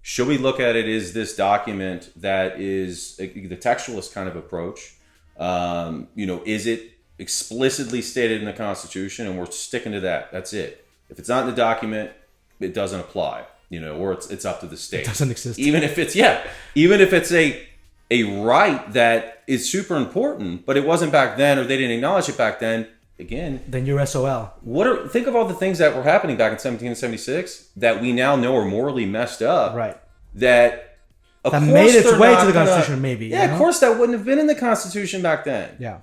Speaker 1: Should we look at it as this document that is the textualist kind of approach? Is it explicitly stated in the Constitution and we're sticking to that? That's it. If it's not in the document, it doesn't apply, or it's up to the state.
Speaker 2: It doesn't exist.
Speaker 1: Even if it's a a right that is super important, but it wasn't back then, or they didn't acknowledge it back then, again,
Speaker 2: then you're SOL.
Speaker 1: Think of all the things that were happening back in 1776 that we now know are morally messed up.
Speaker 2: Right.
Speaker 1: That
Speaker 2: made its way to the Constitution, maybe.
Speaker 1: Yeah, of course, that wouldn't have been in the Constitution back then.
Speaker 2: Yeah.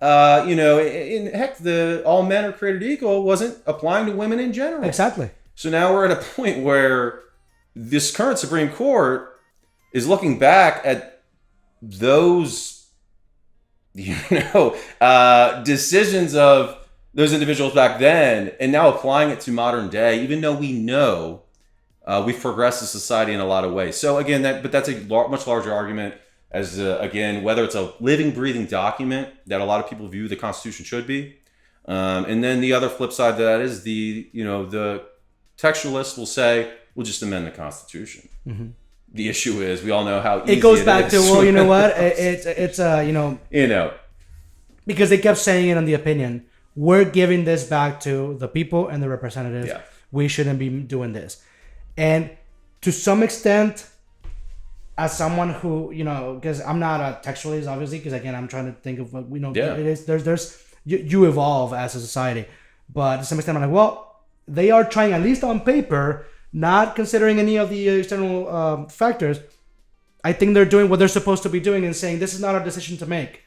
Speaker 1: Heck, the all men are created equal wasn't applying to women in general.
Speaker 2: Exactly.
Speaker 1: So now we're at a point where this current Supreme Court is looking back at those, decisions of those individuals back then and now applying it to modern day, even though we know we've progressed as society in a lot of ways. So again, that's a much larger argument as, again, whether it's a living, breathing document that a lot of people view the Constitution should be. And then the other flip side to that is the textualists will say, we'll just amend the Constitution. Mm-hmm. The issue is, we all know how easy
Speaker 2: it goes back to, well, you know what? It's because they kept saying it in the opinion, we're giving this back to the people and the representatives. Yeah. We shouldn't be doing this. And to some extent, as someone who, because I'm not a textualist, obviously, because again, I'm trying to think of what we know. Yeah. It is, there's you evolve as a society. But to some extent, I'm like, well, they are trying, at least on paper, not considering any of the external factors. I think they're doing what they're supposed to be doing and saying, this is not our decision to make.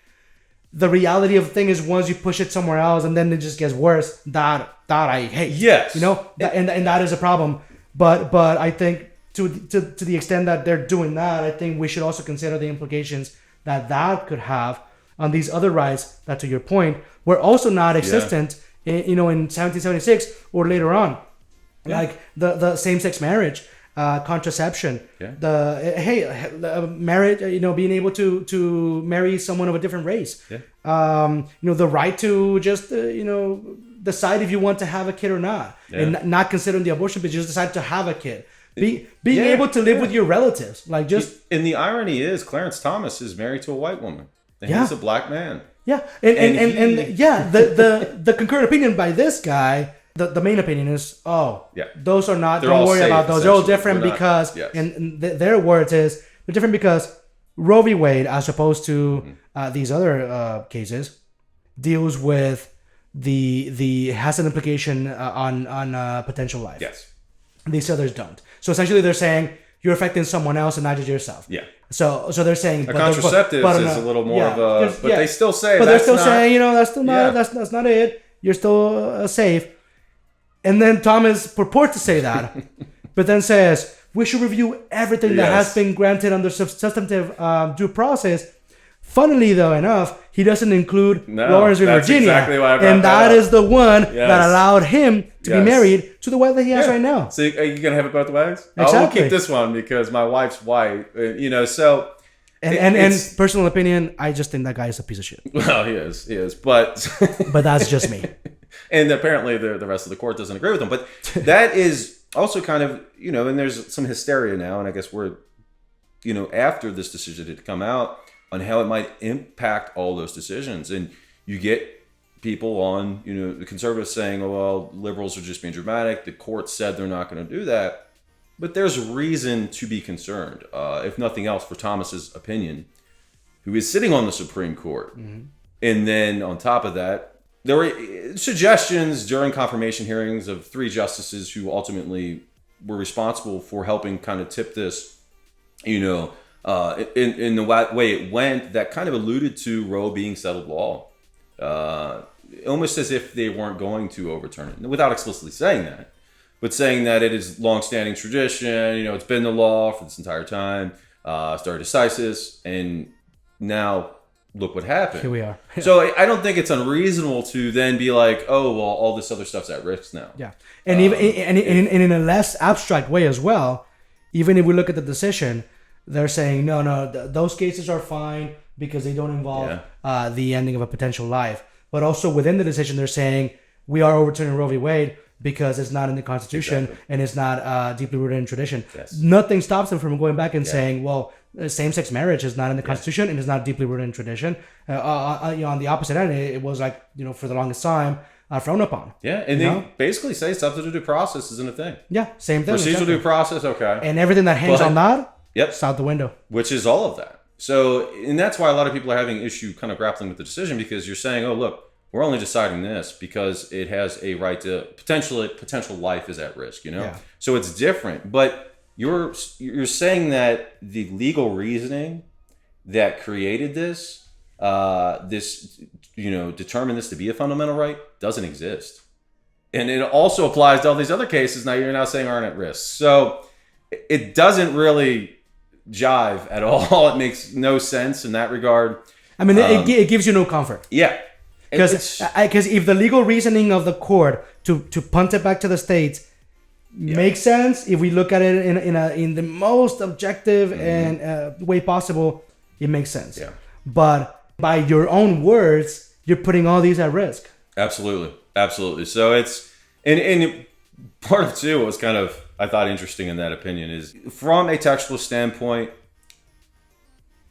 Speaker 2: The reality of the thing is, once you push it somewhere else and then it just gets worse, that I hate. Yes. And that is a problem. But I think to the extent that they're doing that, I think we should also consider the implications that could have on these other rights that, to your point, were also not existent in 1776 or later on. Yeah. Like the same-sex marriage, contraception, marriage, being able to marry someone of a different race, the right to just decide if you want to have a kid or not, and not considering the abortion, but just decide to have a kid. Being able to live with your relatives, and
Speaker 1: the irony is, Clarence Thomas is married to a white woman, and he's a black man.
Speaker 2: Yeah, the concurrent opinion by this guy. The main opinion is, those are not, don't worry about those. They're all different because, and their words is, they're different because Roe V Wade, as opposed to these other cases, deals with has an implication on potential life.
Speaker 1: Yes.
Speaker 2: These others don't. So essentially they're saying, you're affecting someone else and not just yourself.
Speaker 1: Yeah.
Speaker 2: So they're saying,
Speaker 1: contraceptives is a little more of a, but they still say,
Speaker 2: they're still saying, that's still not, that's not it. You're still safe. And then Thomas purports to say that, but then says, we should review everything that has been granted under substantive due process. Funnily, though enough, he doesn't include Lawrence v. Virginia. Exactly why I brought that is the one that allowed him to be married to the wife that he has right now.
Speaker 1: So are you going to have it both ways?
Speaker 2: Exactly.
Speaker 1: I'll keep this one because my wife's white, so...
Speaker 2: And personal opinion, I just think that guy is a piece of shit.
Speaker 1: Well, he is, but...
Speaker 2: But that's just me.
Speaker 1: And apparently the rest of the court doesn't agree with him. But that is also kind of, and there's some hysteria now. And I guess we're, after this decision had come out on how it might impact all those decisions. And you get people on, the conservatives saying, oh, well, liberals are just being dramatic. The court said they're not going to do that. But there's reason to be concerned, if nothing else, for Thomas's opinion, who is sitting on the Supreme Court. Mm-hmm. And then on top of that, there were suggestions during confirmation hearings of 3 justices who ultimately were responsible for helping kind of tip this, in the way it went, that kind of alluded to Roe being settled law, almost as if they weren't going to overturn it, without explicitly saying that, but saying that it is longstanding tradition. It's been the law for this entire time, stare decisis, and now. Look what happened.
Speaker 2: Here we are.
Speaker 1: So I don't think it's unreasonable to then be like, oh, well, all this other stuff's at risk now.
Speaker 2: Yeah. And even in a less abstract way as well, even if we look at the decision, they're saying, no, those cases are fine because they don't involve the ending of a potential life. But also within the decision, they're saying, we are overturning Roe v. Wade because it's not in the Constitution and it's not deeply rooted in tradition. Yes. Nothing stops them from going back and saying, well, same-sex marriage is not in the Constitution and is not deeply rooted in tradition. On the opposite end, it was like, for the longest time, frowned upon.
Speaker 1: Yeah, and they basically say substantive due process isn't a thing.
Speaker 2: Yeah, same thing.
Speaker 1: Procedural due process, okay.
Speaker 2: And everything that hangs on that, it's out the window.
Speaker 1: Which is all of that. So, and that's why a lot of people are having issue kind of grappling with the decision, because you're saying, oh, look, we're only deciding this because it has a right to potential life is at risk, you know?
Speaker 2: Yeah.
Speaker 1: So it's different. But you're saying that the legal reasoning that created this, determined this to be a fundamental right doesn't exist. And it also applies to all these other cases now you're now saying aren't at risk. So it doesn't really jive at all. It makes no sense in that regard.
Speaker 2: I mean, it gives you no comfort.
Speaker 1: Yeah.
Speaker 2: Because if the legal reasoning of the court to punt it back to the states makes sense, if we look at it in the most objective and way possible, it makes sense.
Speaker 1: Yeah.
Speaker 2: But by your own words, you're putting all these at risk.
Speaker 1: Absolutely. So it's and part of too what was kind of I thought interesting in that opinion is from a textual standpoint,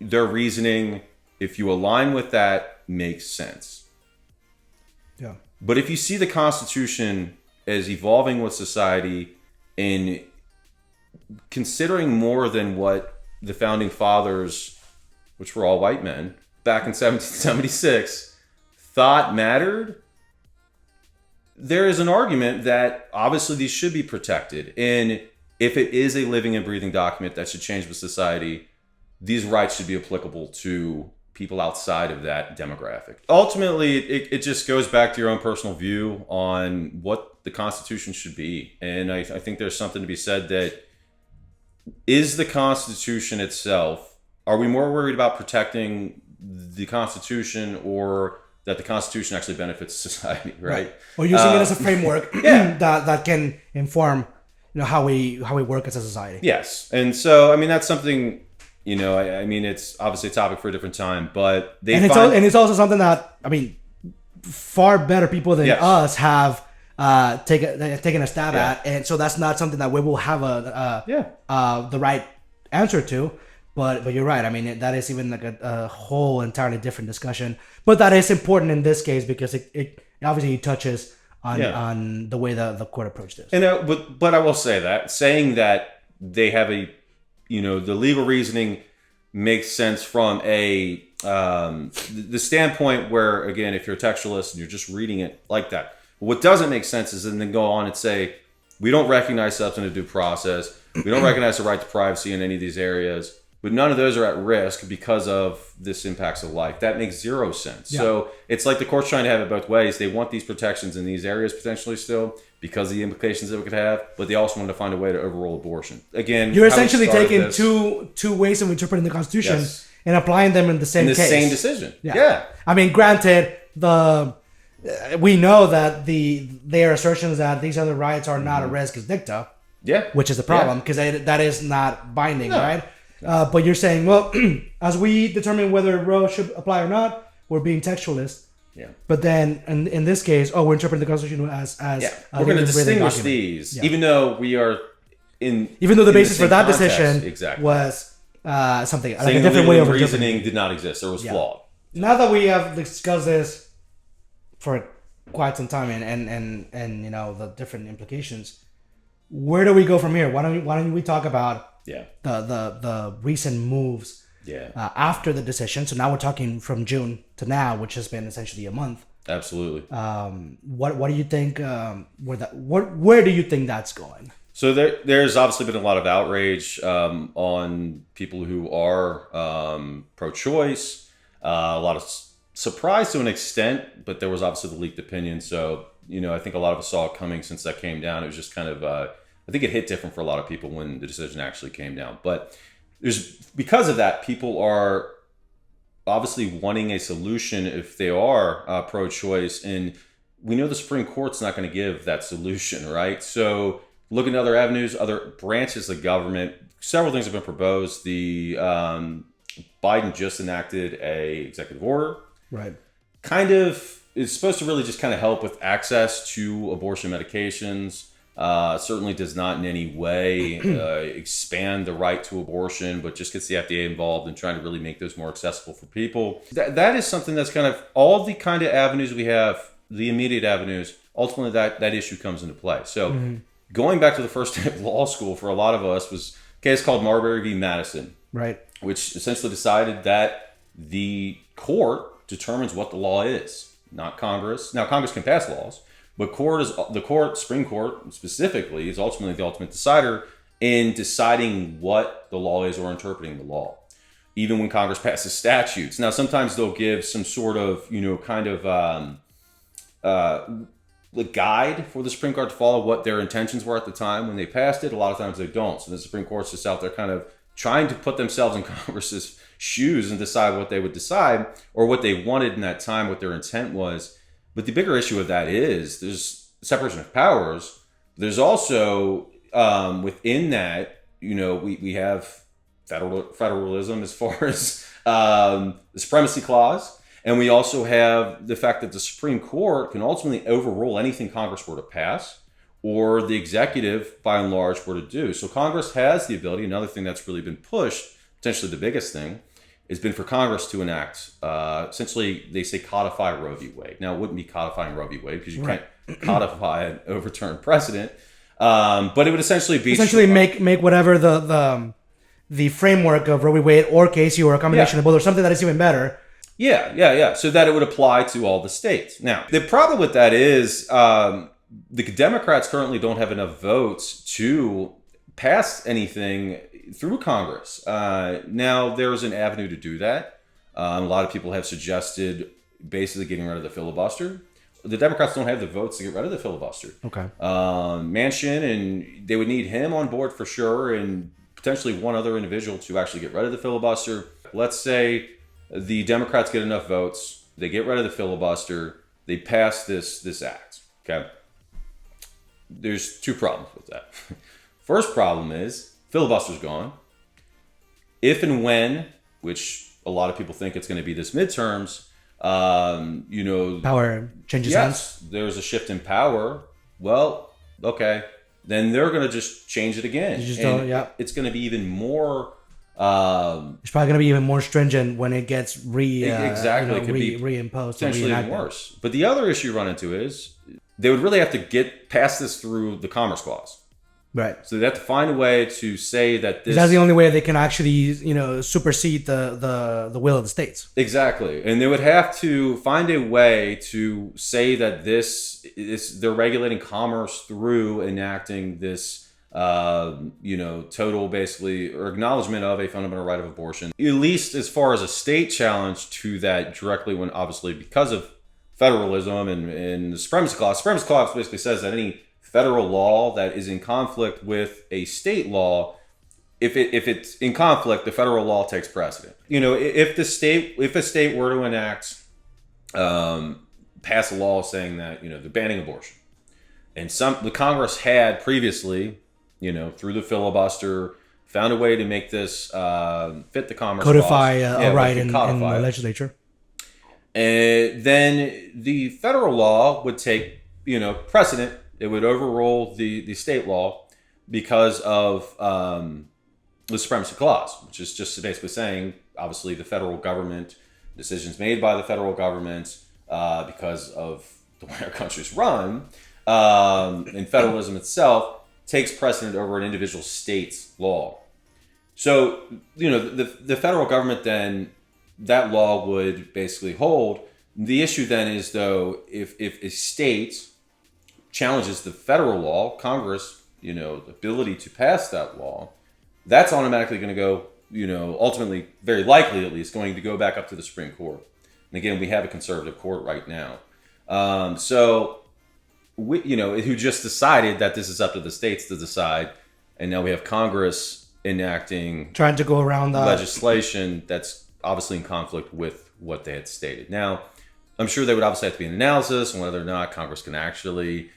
Speaker 1: their reasoning, if you align with that, makes sense.
Speaker 2: Yeah.
Speaker 1: But if you see the Constitution as evolving with society and considering more than what the founding fathers, which were all white men, back in 1776, thought mattered, there is an argument that obviously these should be protected. And if it is a living and breathing document that should change with society, these rights should be applicable to people outside of that demographic. Ultimately, it just goes back to your own personal view on what the Constitution should be. And I think there's something to be said that is the Constitution itself, are we more worried about protecting the Constitution or that the Constitution actually benefits society, right?
Speaker 2: Or using it as a framework that can inform how we work as a society.
Speaker 1: Yes. And so, I mean, that's something... I mean, it's obviously a topic for a different time, but
Speaker 2: it's also something that, I mean, far better people than us have taken a stab at, and so that's not something that we will have the right answer to. But you're right. I mean, that is even like a whole entirely different discussion. But that is important in this case because it obviously touches on the way the court approached this.
Speaker 1: And but I will say that saying that they have the legal reasoning makes sense from the standpoint where, again, if you're a textualist and you're just reading it like that. What doesn't make sense is then go on and say, we don't recognize substantive due process. We don't recognize the right to privacy in any of these areas. But none of those are at risk because of this impacts of life. That makes zero sense. Yeah. So it's like the court's trying to have it both ways. They want these protections in these areas potentially still because of the implications that it could have, but they also want to find a way to overrule abortion. Again,
Speaker 2: you're essentially taking two ways of interpreting the Constitution and applying them in the same case.
Speaker 1: Same decision. Yeah.
Speaker 2: I mean, granted, we know that their assertions that these other rights are not at risk is dicta.
Speaker 1: Yeah.
Speaker 2: Which is the problem because that is not binding, right? But you're saying, well, as we determine whether Roe should apply or not, we're being textualist.
Speaker 1: Yeah.
Speaker 2: But then, in this case, we're interpreting the Constitution as
Speaker 1: we're going to distinguish these, even though we are
Speaker 2: even though the basis for that
Speaker 1: context,
Speaker 2: decision was something like a different way of
Speaker 1: reasoning did not exist or was flawed.
Speaker 2: Now that we have discussed this for quite some time and the different implications, where do we go from here? Why don't we talk about the recent moves after the decision? So now we're talking from June to now, which has been essentially a month.
Speaker 1: Absolutely.
Speaker 2: What do you think? Where do you think that's going?
Speaker 1: So there's obviously been a lot of outrage on people who are pro-choice. A lot of surprise to an extent, but there was obviously the leaked opinion. So I think a lot of us saw it coming since that came down. It was just kind of I think it hit different for a lot of people when the decision actually came down. But because of that, people are obviously wanting a solution if they are pro-choice. And we know the Supreme Court's not going to give that solution, right? So looking at other avenues, other branches of government, several things have been proposed. The Biden just enacted a executive order.
Speaker 2: Right.
Speaker 1: Kind of is supposed to really just kind of help with access to abortion medications. Certainly does not in any way expand the right to abortion, but just gets the FDA involved in trying to really make those more accessible for people. That is something that's kind of all the kind of avenues we have, the immediate avenues, ultimately that issue comes into play. So going back to the first day of law school for a lot of us was a case called Marbury v. Madison.
Speaker 2: Right.
Speaker 1: which essentially decided that the court determines what the law is, not Congress. Now, Congress can pass laws, but Supreme Court specifically, is ultimately the ultimate decider in deciding what the law is or interpreting the law, even when Congress passes statutes. Now, sometimes they'll give some sort of, the guide for the Supreme Court to follow what their intentions were at the time when they passed it. A lot of times they don't. So the Supreme Court's just out there kind of trying to put themselves in Congress's shoes and decide what they would decide or what they wanted in that time, what their intent was. But the bigger issue of that is there's separation of powers. There's also within that, we have federalism as far as the supremacy clause. And we also have the fact that the Supreme Court can ultimately overrule anything Congress were to pass or the executive, by and large, were to do. So Congress has the ability. Another thing that's really been pushed, potentially the biggest thing, has been for Congress to enact, essentially, they say codify Roe V Wade. Now, it wouldn't be codifying Roe V Wade because you can't codify an overturned precedent. But it would essentially be...
Speaker 2: make whatever the framework of Roe v. Wade or Casey or a combination of both or something that is even better.
Speaker 1: Yeah. So that it would apply to all the states. Now, the problem with that is the Democrats currently don't have enough votes to pass anything through Congress. Now, there's an avenue to do that. A lot of people have suggested basically getting rid of the filibuster. The Democrats don't have the votes to get rid of the filibuster.
Speaker 2: Okay.
Speaker 1: Manchin, and they would need him on board for sure, and potentially one other individual to actually get rid of the filibuster. Let's say the Democrats get enough votes, they get rid of the filibuster, they pass this act. Okay. There's two problems with that. First problem is filibuster's gone. If and when, which a lot of people think it's going to be this midterms,
Speaker 2: power changes hands.
Speaker 1: There's a shift in power. Well, okay, then they're going to just change it again. It's going to be even more.
Speaker 2: It's probably going to be even more stringent when it gets
Speaker 1: exactly. It could be
Speaker 2: reimposed,
Speaker 1: potentially even worse. But the other issue you run into is they would really have to get past this through the Commerce Clause.
Speaker 2: Right.
Speaker 1: So they have to find a way to say that this...
Speaker 2: That's the only way they can actually, supersede the will of the states.
Speaker 1: Exactly. And they would have to find a way to say that they're regulating commerce through enacting this, total basically, or acknowledgement of a fundamental right of abortion. At least as far as a state challenge to that directly when obviously because of federalism and the supremacy clause. Supremacy clause basically says that any federal law that is in conflict with a state law, if it's in conflict, the federal law takes precedent. If a state were to enact, pass a law saying that they're banning abortion, and the Congress had previously, through the filibuster, found a way to make this fit the Commerce
Speaker 2: codify
Speaker 1: Clause.
Speaker 2: A right in the legislature,
Speaker 1: and then the federal law would take precedent. It would overrule the state law because of the supremacy clause, which is just basically saying, obviously, the federal government, decisions made by the federal government because of the way our country's run, and federalism itself takes precedent over an individual state's law. So, the federal government then, that law would basically hold. The issue then is, though, if a state challenges the federal law, Congress, the ability to pass that law, that's automatically going to go, ultimately, very likely at least, going to go back up to the Supreme Court. And again, we have a conservative court right now. Who just decided that this is up to the states to decide. And now we have Congress
Speaker 2: trying to go around that
Speaker 1: legislation that's obviously in conflict with what they had stated. Now, I'm sure there would obviously have to be an analysis on whether or not Congress can actually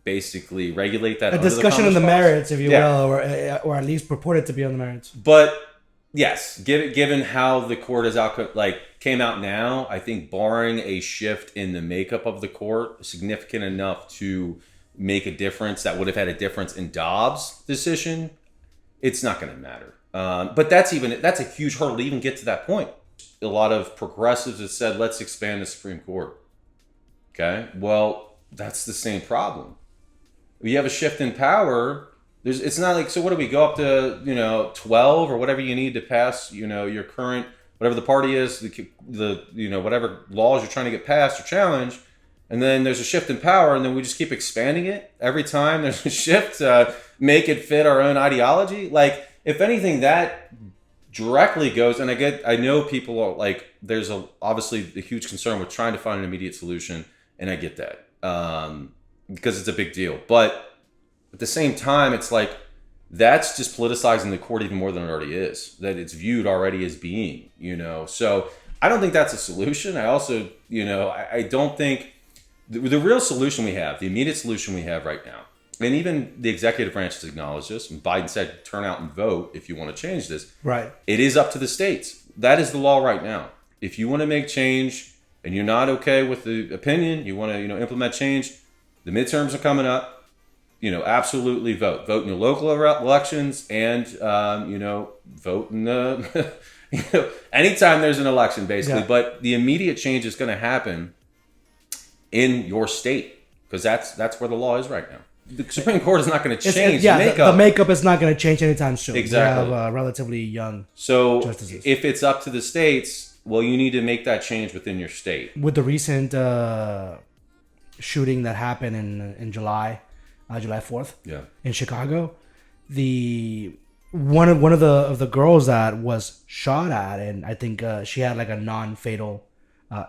Speaker 1: basically regulate that.
Speaker 2: A discussion on the merits, if you will, or at least purported to be on the merits.
Speaker 1: But yes, given how the court is came out now, I think barring a shift in the makeup of the court significant enough to make a difference that would have had a difference in Dobbs' decision, it's not going to matter. But that's a huge hurdle to even get to that point. A lot of progressives have said, let's expand the Supreme Court. Okay, well, that's the same problem. You have a shift in power. It's not like, so what do we go up to 12 or whatever you need to pass your current, whatever the party is, the whatever laws you're trying to get passed or challenged, and then there's a shift in power, and then we just keep expanding it every time there's a shift to make it fit our own ideology. Like, if anything, that directly goes, and I know people are like, there's obviously a huge concern with trying to find an immediate solution, and I get that because it's a big deal, but at the same time, it's like, that's just politicizing the court even more than it already is. That it's viewed already as being, So I don't think that's a solution. I also, I don't think the real solution we have, the immediate solution we have right now, and even the executive branch has acknowledged this, and Biden said, turn out and vote if you want to change this.
Speaker 2: Right.
Speaker 1: It is up to the states. That is the law right now. If you want to make change and you're not okay with the opinion, you want to, implement change, the midterms are coming up. Absolutely vote. Vote in your local elections, and vote in the anytime there's an election, basically. Yeah. But the immediate change is going to happen in your state, because that's where the law is right now. The Supreme Court is not going to change the makeup.
Speaker 2: The makeup is not going to change anytime soon.
Speaker 1: Exactly.
Speaker 2: We have relatively young justices.
Speaker 1: If it's up to the states, well, you need to make that change within your state.
Speaker 2: With the recent shooting that happened in July 4th, in Chicago, one of the girls that was shot at, and I think she had like a non-fatal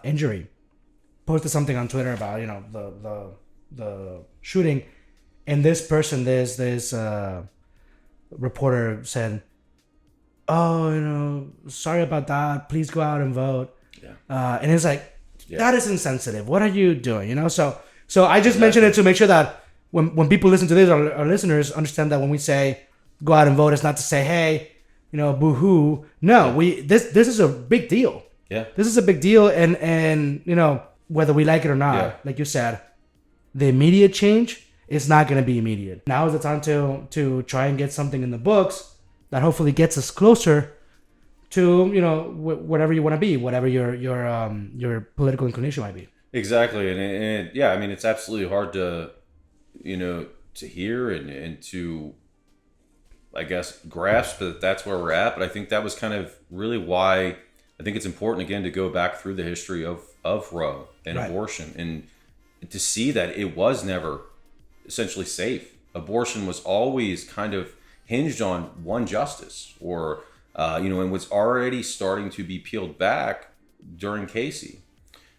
Speaker 2: injury, posted something on Twitter about the shooting, and this reporter said, "Oh, sorry about that. Please go out and vote." Yeah. And it's like, that is insensitive. What are you doing? So I just mentioned it to make sure that when people listen to this, our listeners understand that when we say go out and vote, it's not to say, hey, boo-hoo. No, this is a big deal.
Speaker 1: Yeah.
Speaker 2: This is a big deal, and whether we like it or not, like you said, the immediate change is not going to be immediate. Now is the time to try and get something in the books that hopefully gets us closer to whatever you want to be, whatever your political inclination might be.
Speaker 1: Exactly, and it's absolutely hard to to hear and to, I guess, grasp that that's where we're at. But I think that was kind of really why I think it's important, again, to go back through the history of Roe and abortion, and to see that it was never essentially safe. Abortion was always kind of hinged on one justice, or and was already starting to be peeled back during Casey.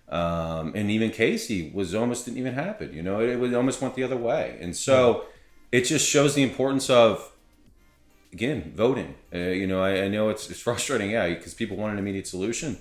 Speaker 1: And even Casey didn't even happen. It almost went the other way. And so it just shows the importance of, again, voting. I know it's frustrating, because people want an immediate solution,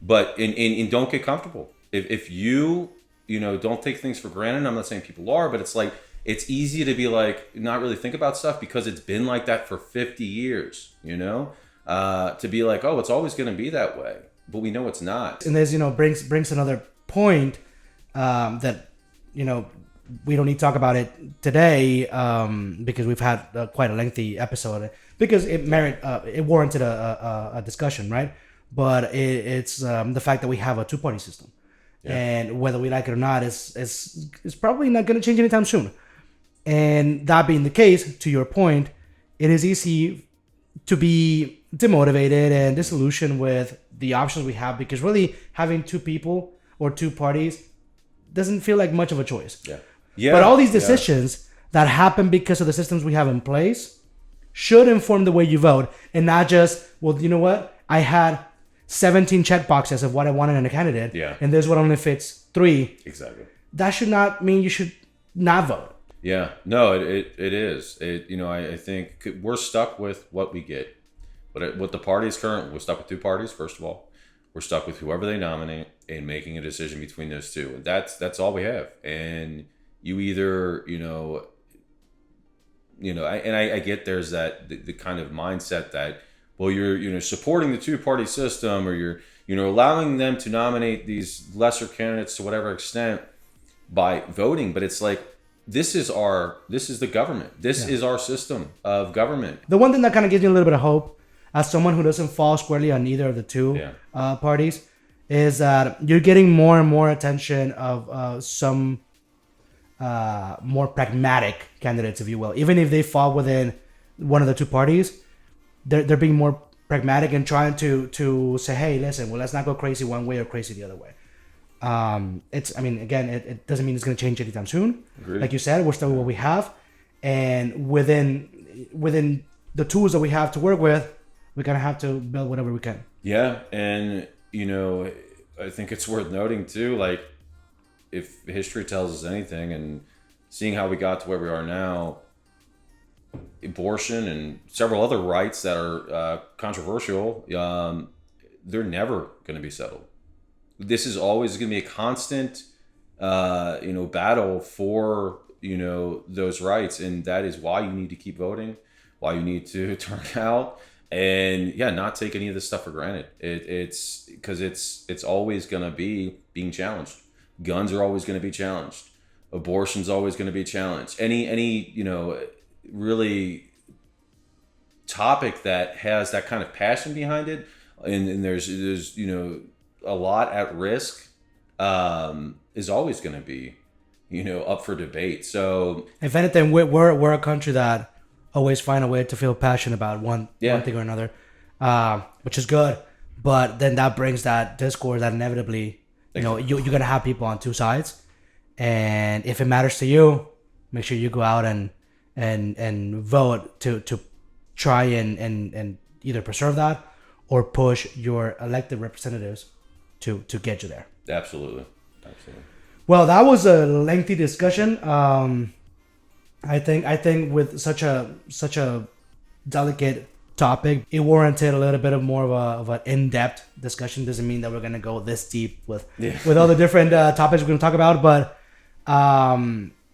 Speaker 1: but and don't get comfortable. If you don't take things for granted. I'm not saying people are, but it's like, it's easy to be like, not really think about stuff because it's been like that for 50 years, to be like, oh, it's always going to be that way. But we know it's not. And
Speaker 2: this, brings another point that, we don't need to talk about it today because we've had quite a lengthy episode, because it warranted a discussion, right? But it's the fact that we have a two-party system, and whether we like it or not is probably not going to change anytime soon. And that being the case, to your point, it is easy to be demotivated and disillusioned with the options we have, because really having two people or two parties doesn't feel like much of a choice. But all these decisions that happen because of the systems we have in place should inform the way you vote, and not just, well, you know what? I had 17 checkboxes of what I wanted in a candidate, and this one only fits 3.
Speaker 1: Exactly.
Speaker 2: That should not mean you should not vote.
Speaker 1: Yeah, no, it is. I think we're stuck with what we get. But what the parties we're stuck with two parties, first of all. We're stuck with whoever they nominate and making a decision between those two. And that's all we have. And you either, I get there's that the kind of mindset that, well, you're supporting the two-party system, or you're allowing them to nominate these lesser candidates to whatever extent by voting. But it's like, this is the government. This is our system of government.
Speaker 2: The one thing that kind of gives me a little bit of hope, as someone who doesn't fall squarely on either of the two parties, is that you're getting more and more attention of some more pragmatic candidates, if you will. Even if they fall within one of the two parties, they're being more pragmatic and trying to say, hey, listen, well, let's not go crazy one way or crazy the other way. It doesn't mean it's going to change anytime soon.
Speaker 1: Agreed.
Speaker 2: Like you said, we're still with what we have, and within the tools that we have to work with, we're gonna have to build whatever we can.
Speaker 1: Yeah, and I think it's worth noting too, like, if history tells us anything, and seeing how we got to where we are now, abortion and several other rights that are controversial, they're never going to be settled. This is always going to be a constant, battle for, those rights. And that is why you need to keep voting, why you need to turn out, and not take any of this stuff for granted. It's because it's always going to be being challenged. Guns are always going to be challenged. Abortion's always going to be challenged. Any really topic that has that kind of passion behind it, and there's a lot at risk, is always going to be up for debate. So
Speaker 2: if anything, we're a country that always find a way to feel passionate about one thing or another, which is good. But then that brings that discourse that inevitably you're gonna have people on two sides, and if it matters to you, make sure you go out and vote to try and either preserve that or push your elected representatives to get you there.
Speaker 1: Absolutely.
Speaker 2: Well, that was a lengthy discussion. I think with such a delicate topic, it warranted a little bit of more of an in-depth discussion. Doesn't mean that we're gonna go this deep with all the different topics we're gonna talk about, but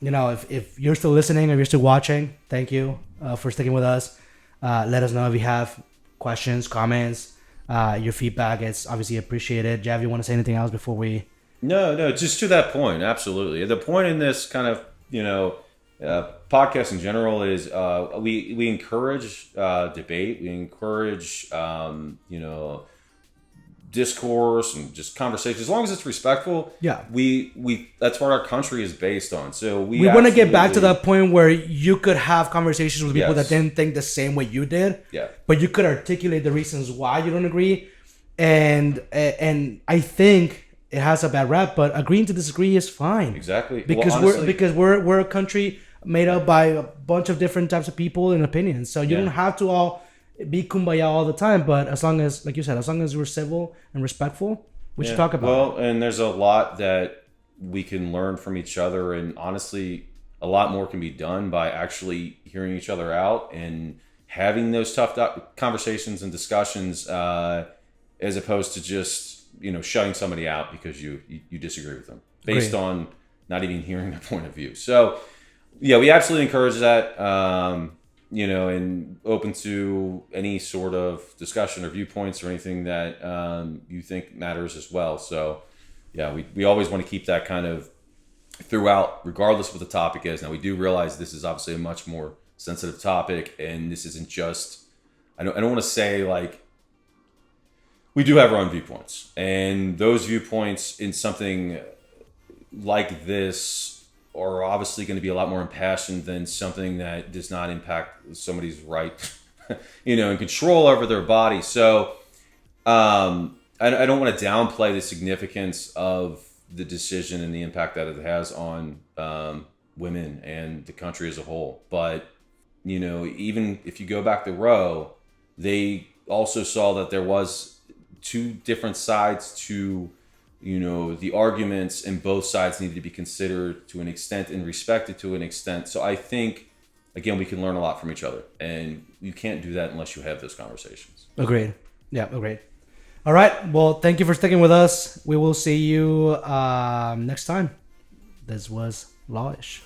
Speaker 2: if you're still listening or you're still watching, thank you for sticking with us. Let us know if you have questions, comments, your feedback. It's obviously appreciated. Jav, you want to say anything else before we?
Speaker 1: No, just to that point. Absolutely. The point in this kind of, podcast in general is we encourage debate. We encourage, discourse and just conversation, as long as it's respectful. We that's what our country is based on. So we
Speaker 2: want to get back to that point where you could have conversations with people that didn't think the same way you did, but you could articulate the reasons why you don't agree. And I think it has a bad rap, but agreeing to disagree is fine.
Speaker 1: Exactly.
Speaker 2: Because we're a country made up by a bunch of different types of people and opinions. So you don't have to all be kumbaya all the time, but as long as, like you said, as long as we're civil and respectful, we should talk about it.
Speaker 1: Well, and there's a lot that we can learn from each other, and honestly, a lot more can be done by actually hearing each other out and having those tough conversations and discussions, as opposed to just shutting somebody out because you disagree with them based on not even hearing their point of view. So we absolutely encourage that. And open to any sort of discussion or viewpoints or anything that you think matters as well. So, we always want to keep that kind of throughout, regardless of what the topic is. Now, we do realize this is obviously a much more sensitive topic, and this isn't just, I don't want to say, like, we do have our own viewpoints, and those viewpoints in something like this are obviously going to be a lot more impassioned than something that does not impact somebody's right, and control over their body. So I don't want to downplay the significance of the decision and the impact that it has on women and the country as a whole. But, even if you go back to Roe, they also saw that there was two different sides to the arguments, and both sides need to be considered to an extent and respected to an extent. So I think, again, we can learn a lot from each other, and you can't do that unless you have those conversations.
Speaker 2: Agreed. Yeah, agreed. All right. Well, thank you for sticking with us. We will see you next time. This was Lawish.